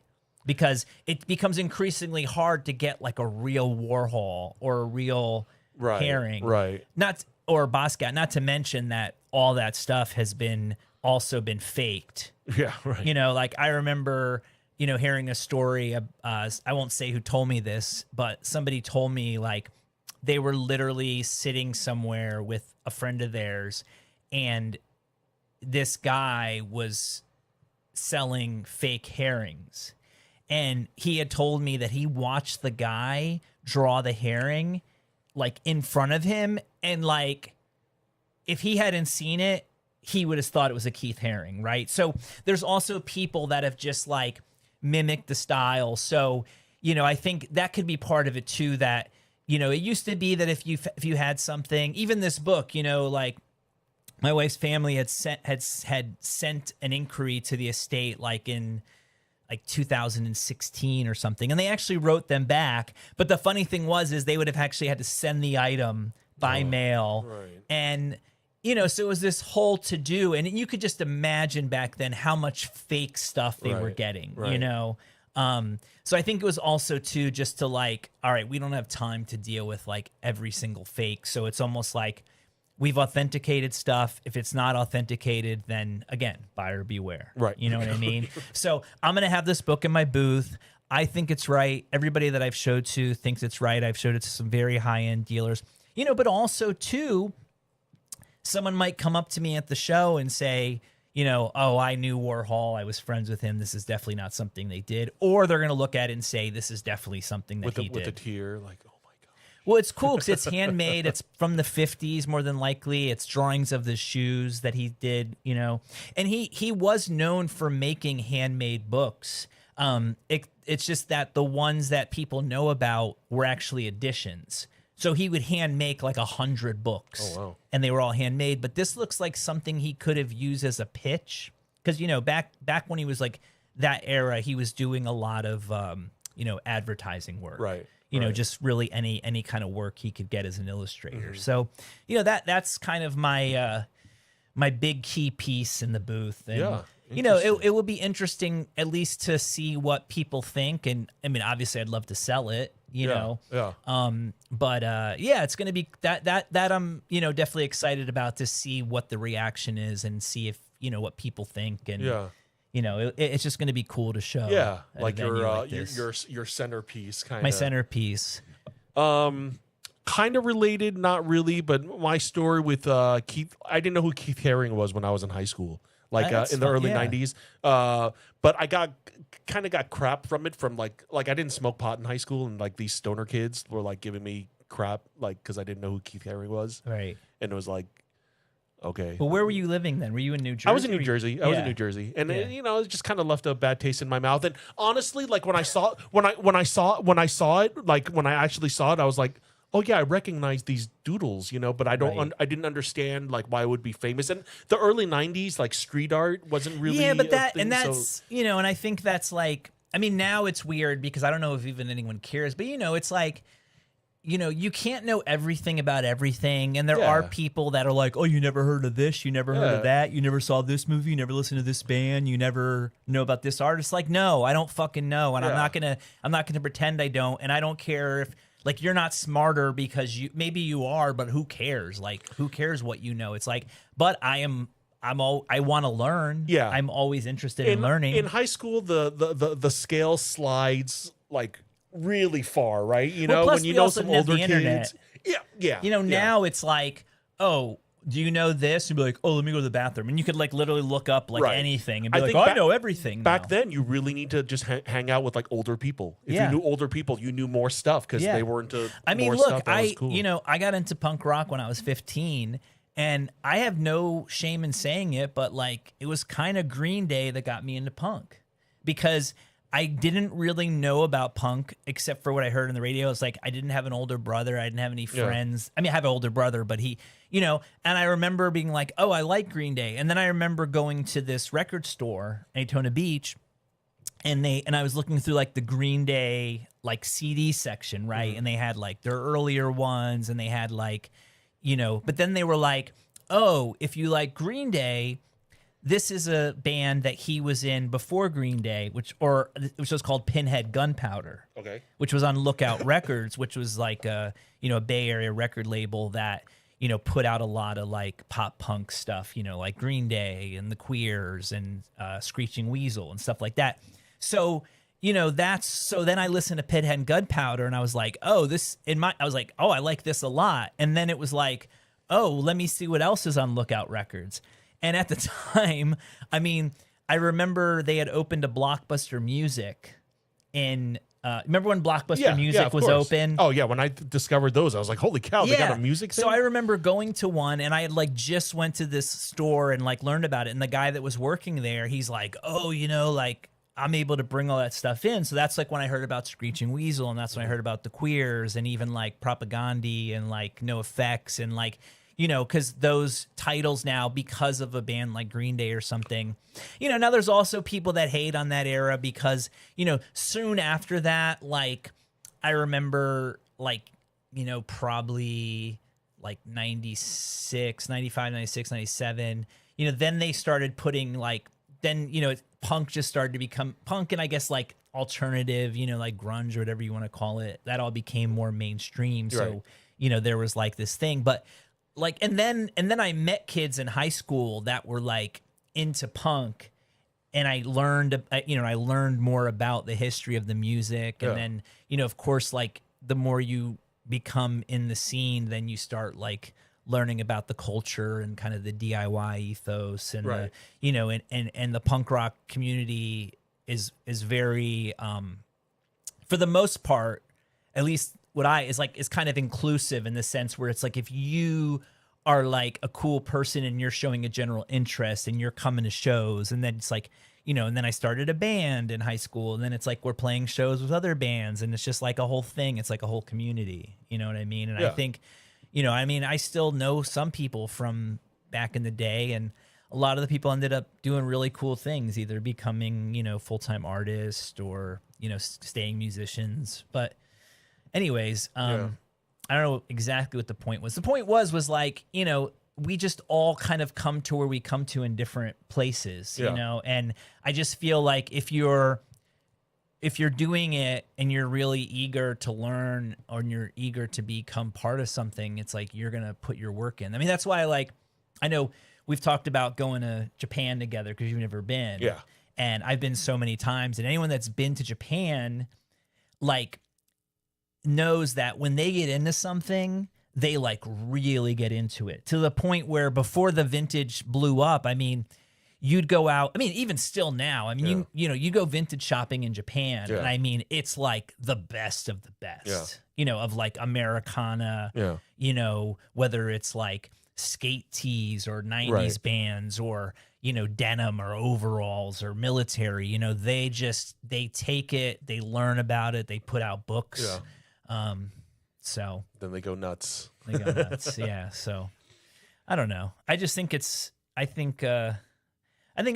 Because it becomes increasingly hard to get like a real Warhol or a real Haring. Right. Or Basquiat, not to mention that all that stuff has also been faked. Yeah, right. Like I remember, hearing a story, I won't say who told me this, but somebody told me like they were literally sitting somewhere with a friend of theirs and this guy was selling fake herrings. And he had told me that he watched the guy draw the herring like in front of him. And like, if he hadn't seen it, he would have thought it was a Keith Haring, right? So there's also people that have just like mimicked the style. So, I think that could be part of it too, that, it used to be that if you had something, even this book, like my wife's family had sent an inquiry to the estate like in like 2016 or something. And they actually wrote them back. But the funny thing is they would have actually had to send the item by mail. Right. And, so it was this whole to do. And you could just imagine back then how much fake stuff they were getting, So I think it was also too, just to like, all right, we don't have time to deal with like every single fake. So it's almost like we've authenticated stuff. If it's not authenticated, then again, buyer beware. Right. You know what I mean? So I'm going to have this book in my booth. I think it's right. Everybody that I've showed to thinks it's right. I've showed it to some very high-end dealers, but also too, someone might come up to me at the show and say, oh, I knew Warhol. I was friends with him. This is definitely not something they did. Or they're going to look at it and say, this is definitely something that he did. With a tear, like, oh. Well, it's cool because it's handmade. It's from the 50s, more than likely. It's drawings of the shoes that he did, And he was known for making handmade books. It's just that the ones that people know about were actually editions. So he would hand make like 100 books. Oh, wow. And they were all handmade. But this looks like something he could have used as a pitch. Because, back when he was like that era, he was doing a lot of, advertising work. Right. Just really any kind of work he could get as an illustrator. So, that's kind of my my big key piece in the booth. And, it will be interesting at least to see what people think. And I mean, obviously, I'd love to sell it. Yeah. But it's going to be that I'm definitely excited about to see what the reaction is and see if what people think. And it's just going to be cool to show. Yeah, like your centerpiece, kind of. My centerpiece. Kind of related, not really, but my story with Keith. I didn't know who Keith Haring was when I was in high school, like in the early '90s. But I got crap from it. From like I didn't smoke pot in high school, and like these stoner kids were like giving me crap, like because I didn't know who Keith Haring was. Right. And it was like, okay. Well, where were you living then? Were you in New Jersey? I was in New Jersey. And it just kind of left a bad taste in my mouth. And honestly, like when I saw it, like when I actually saw it, I was like, oh yeah, I recognize these doodles, but I don't. I didn't understand like why it would be famous. And the early '90s, like street art wasn't really. Yeah, but that's and I think that's like, I mean, now it's weird because I don't know if even anyone cares, but it's like, you can't know everything about everything. And there are people that are like, oh, you never heard of this, you never heard of that, you never saw this movie, you never listened to this band, you never know about this artist. Like, no, I don't fucking know, and I'm not gonna pretend I don't, and I don't care if. Like, you're not smarter because maybe you are, but who cares? Like, who cares what you know? It's like, but I want to learn. Yeah. I'm always interested in learning. In high school, the scale slides like really far, right? When you know some older kids. Yeah. Now it's like, oh, do you know this? You'd be like, oh, let me go to the bathroom. And you could like literally look up like anything and be like, I know everything. Back then, you really need to just hang out with like older people. If you knew older people, you knew more stuff because they were into more stuff that was cool. I got into punk rock when I was 15. And I have no shame in saying it, but like it was kind of Green Day that got me into punk, because I didn't really know about punk except for what I heard on the radio. It's like I didn't have an older brother. I didn't have any friends. I mean, I have an older brother, but he, and I remember being like, oh, I like Green Day. And then I remember going to this record store, Daytona Beach, and I was looking through like the Green Day like CD section, right? And they had like their earlier ones, and they had like, but then they were like, oh, if you like Green Day, this is a band that he was in before Green Day, which was called Pinhead Gunpowder. Okay. Which was on Lookout Records, which was like a Bay Area record label that, put out a lot of like pop punk stuff, like Green Day and the Queers and Screeching Weasel and stuff like that. So, so then I listened to Pinhead Gunpowder, and I was like, oh, I was like, oh, I like this a lot. And then it was like, oh, let me see what else is on Lookout Records. And at the time, I mean, I remember they had opened a Blockbuster Music in, remember when Blockbuster Music was open? Oh, yeah. When I discovered those, I was like, holy cow, they got a music thing? So I remember going to one, and I had like just went to this store and like learned about it. And the guy that was working there, he's like, oh, like I'm able to bring all that stuff in. So that's like when I heard about Screeching Weasel, and that's when I heard about the Queers, and even like Propagandhi and like No Effects, and like, because those titles now, because of a band like Green Day or something, now there's also people that hate on that era because, soon after that, like, I remember, like, probably like 96, 95, 96, 97, then they started putting like, then, punk just started to become punk, and I guess like alternative, like grunge or whatever you want to call it, that all became more mainstream. So, there was like this thing, but like, and then I met kids in high school that were like into punk, and I learned, I learned more about the history of the music. And then, of course, like the more you become in the scene, then you start like learning about the culture and kind of the DIY ethos, and the, and the punk rock community is very, for the most part, at least is kind of inclusive in the sense where it's like, if you are like a cool person and you're showing a general interest and you're coming to shows, and then it's like, and then I started a band in high school, and then it's like we're playing shows with other bands, and it's just like a whole thing. It's like a whole community, you know what I mean? And I think, I still know some people from back in the day, and a lot of the people ended up doing really cool things, either becoming, full-time artists or, staying musicians. But anyways, I don't know exactly what the point was. The point was like, we just all kind of come to where we come to in different places, and I just feel like if you're doing it and you're really eager to learn, or you're eager to become part of something, it's like you're going to put your work in. I mean, that's why I know we've talked about going to Japan together because you've never been. Yeah. And I've been so many times, and anyone that's been to Japan, like, knows that when they get into something, they like really get into it, to the point where before the vintage blew up, I mean, you'd go out, I mean, even still now, I mean, you go vintage shopping in Japan, and I mean, it's like the best of the best, of like Americana, whether it's like skate tees or 90s bands, or, denim or overalls or military, they take it, they learn about it, they put out books. So then they go nuts. So I don't know. I just think I think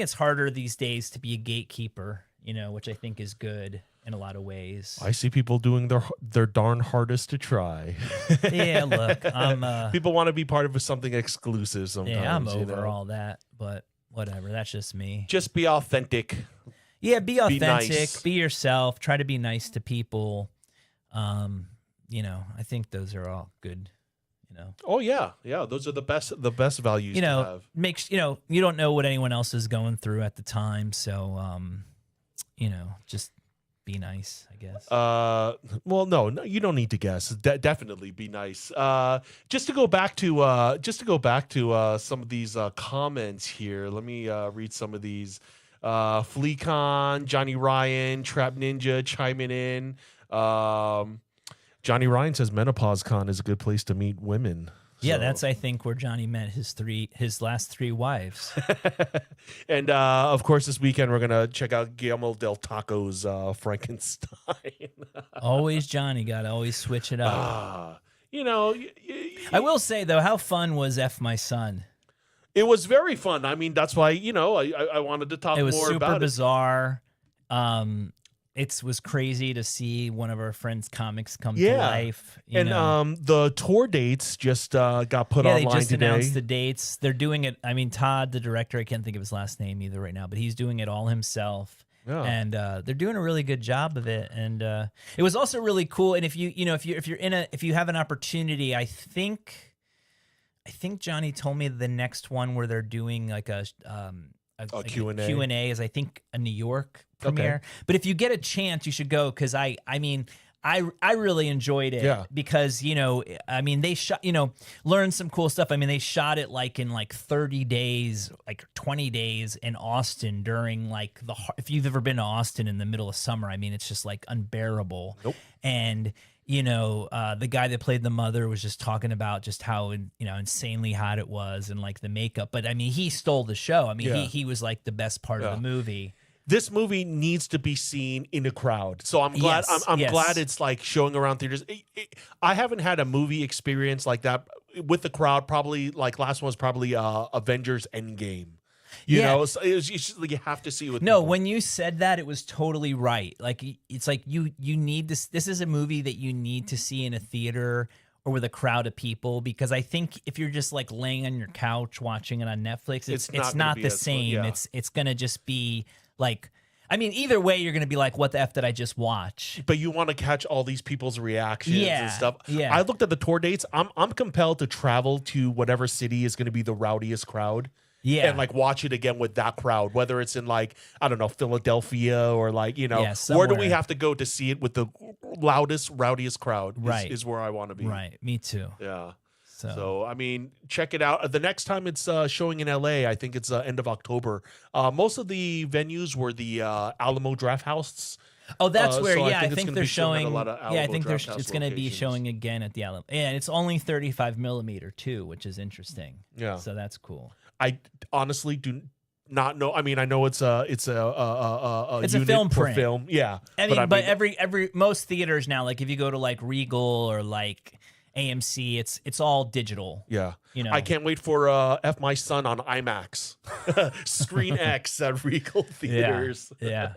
it's harder these days to be a gatekeeper, which I think is good in a lot of ways. I see people doing their darn hardest to try. Yeah, look, people want to be part of something exclusive sometimes. Yeah, I'm over all that, but whatever. That's just me. Just be authentic. Yeah, be authentic. Nice. Be yourself. Try to be nice to people. I think those are all good. Oh yeah, those are the best values to have. You don't know what anyone else is going through at the time, so just be nice, I guess. Well, no, you don't need to guess. Definitely be nice. Just to go back to some of these comments here. Let me read some of these. Fleecon, Johnny Ryan, Trap Ninja chiming in. Johnny Ryan says MenopauseCon is a good place to meet women. Yeah, So- that's I think where Johnny met his last 3 wives. And of course, this weekend we're gonna check out Guillermo del Taco's Frankenstein. Always Johnny, gotta always switch it up. You know, I will say though, how fun was F My Son? it was very fun. I mean, that's why I wanted to talk It was more super about bizarre. It was crazy to see one of our friends' comics come to Yeah. life. it. And the tour dates just got put online they just today. announced the dates. They're doing it. I mean, Todd, the director, I can't think of his last name either right now, but he's doing it all himself. Yeah. And they're doing a really good job of it. And it was also really cool. And if you have an opportunity, I think Johnny told me the next one where they're doing like a Q&A. Q&A is I think a New York premiere. But if you get a chance, you should go because I really enjoyed it. Yeah. Because they shot learned some cool stuff. I mean they shot it like in like 30 days, like 20 days in Austin during like if you've ever been to Austin in the middle of summer, I mean it's just like unbearable. Nope. And the guy that played the mother was just talking about just how insanely hot it was and like the makeup. But I mean, he stole the show. I mean, he was like the best part of the movie. This movie needs to be seen in a crowd. So I'm glad I'm glad it's like showing around theaters. I haven't had a movie experience like that with the crowd. Probably like last one was probably Avengers Endgame. You know, so you have to see it with people. When you said that, it was totally right. Like it's like you need this. This is a movie that you need to see in a theater or with a crowd of people because I think if you're just like laying on your couch watching it on Netflix, it's not the same. It's gonna just be like. I mean, either way, you're gonna be like, "What the f did I just watch?" But you want to catch all these people's reactions and stuff. Yeah. I looked at the tour dates. I'm compelled to travel to whatever city is going to be the rowdiest crowd. Yeah. And like watch it again with that crowd, whether it's in like, I don't know, Philadelphia or like, where do we somewhere. have to go to see it with the loudest, rowdiest crowd is where I want to be. Right. Me too. Yeah. So So, I mean, check it out. The next time it's showing in LA, I think it's end of October. Most of the venues were the Alamo Draft House. Oh, that's where. so I it's think gonna they're be showing at showing. a lot of Yeah, I Alamo think Draft House it's going to be locations. showing again at the Alamo. And it's only 35 millimeter too, which is interesting. Yeah. So that's cool. I honestly do not know. I mean, I know it's a It's a unit film per print. film. Yeah. I mean, but every most theaters now, like if you go to like Regal or like AMC, it's all digital. Yeah. You know. I can't wait for F My Son on IMAX. Screen X at Regal Theaters. Yeah.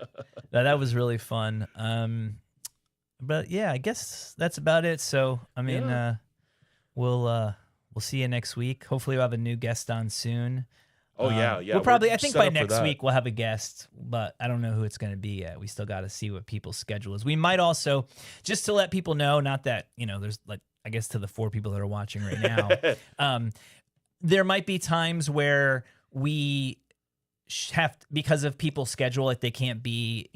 That was really fun. But yeah, I guess that's about it. So I mean, we'll see you next week. Hopefully we'll have a new guest on soon. Oh yeah. We'll probably. We're I think set by up for next that. week we'll have a guest, but I don't know who it's going to be yet. We still got to see what people's schedule is. We might also, just to let people know, not that there's like I guess to the 4 people that are watching right now, there might be times where we have because of people's schedule, like they can't be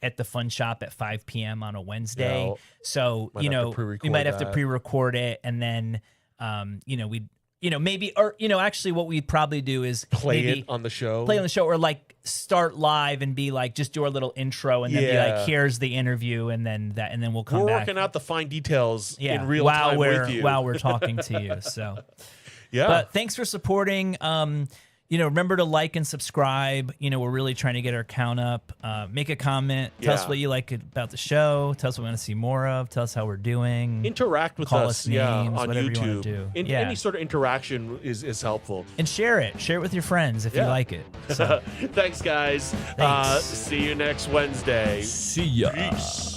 at the Funshop at 5 p.m. on a Wednesday. Yeah, so might have to pre-record we might have to that. pre-record it, and then maybe actually what we'd probably do is Play maybe it on the show. play on the show or like start live and be like just do our little intro and then be Yeah. like here's the interview and then we'll come We're back. working out the fine details Yeah, in real while time we're with you. while we're talking to you. So Yeah. but thanks for supporting. Remember to like and subscribe. We're really trying to get our count up. Make a comment. Tell us Yeah. what you like about the show. Tell us what we want to see more of. Tell us how we're doing. Interact with Call us, us names, on whatever you wanna YouTube. do. Any sort of interaction is helpful. And share it. Share it with your friends if you like it. So, Thanks, guys. Thanks. See you next Wednesday. see ya. Peace.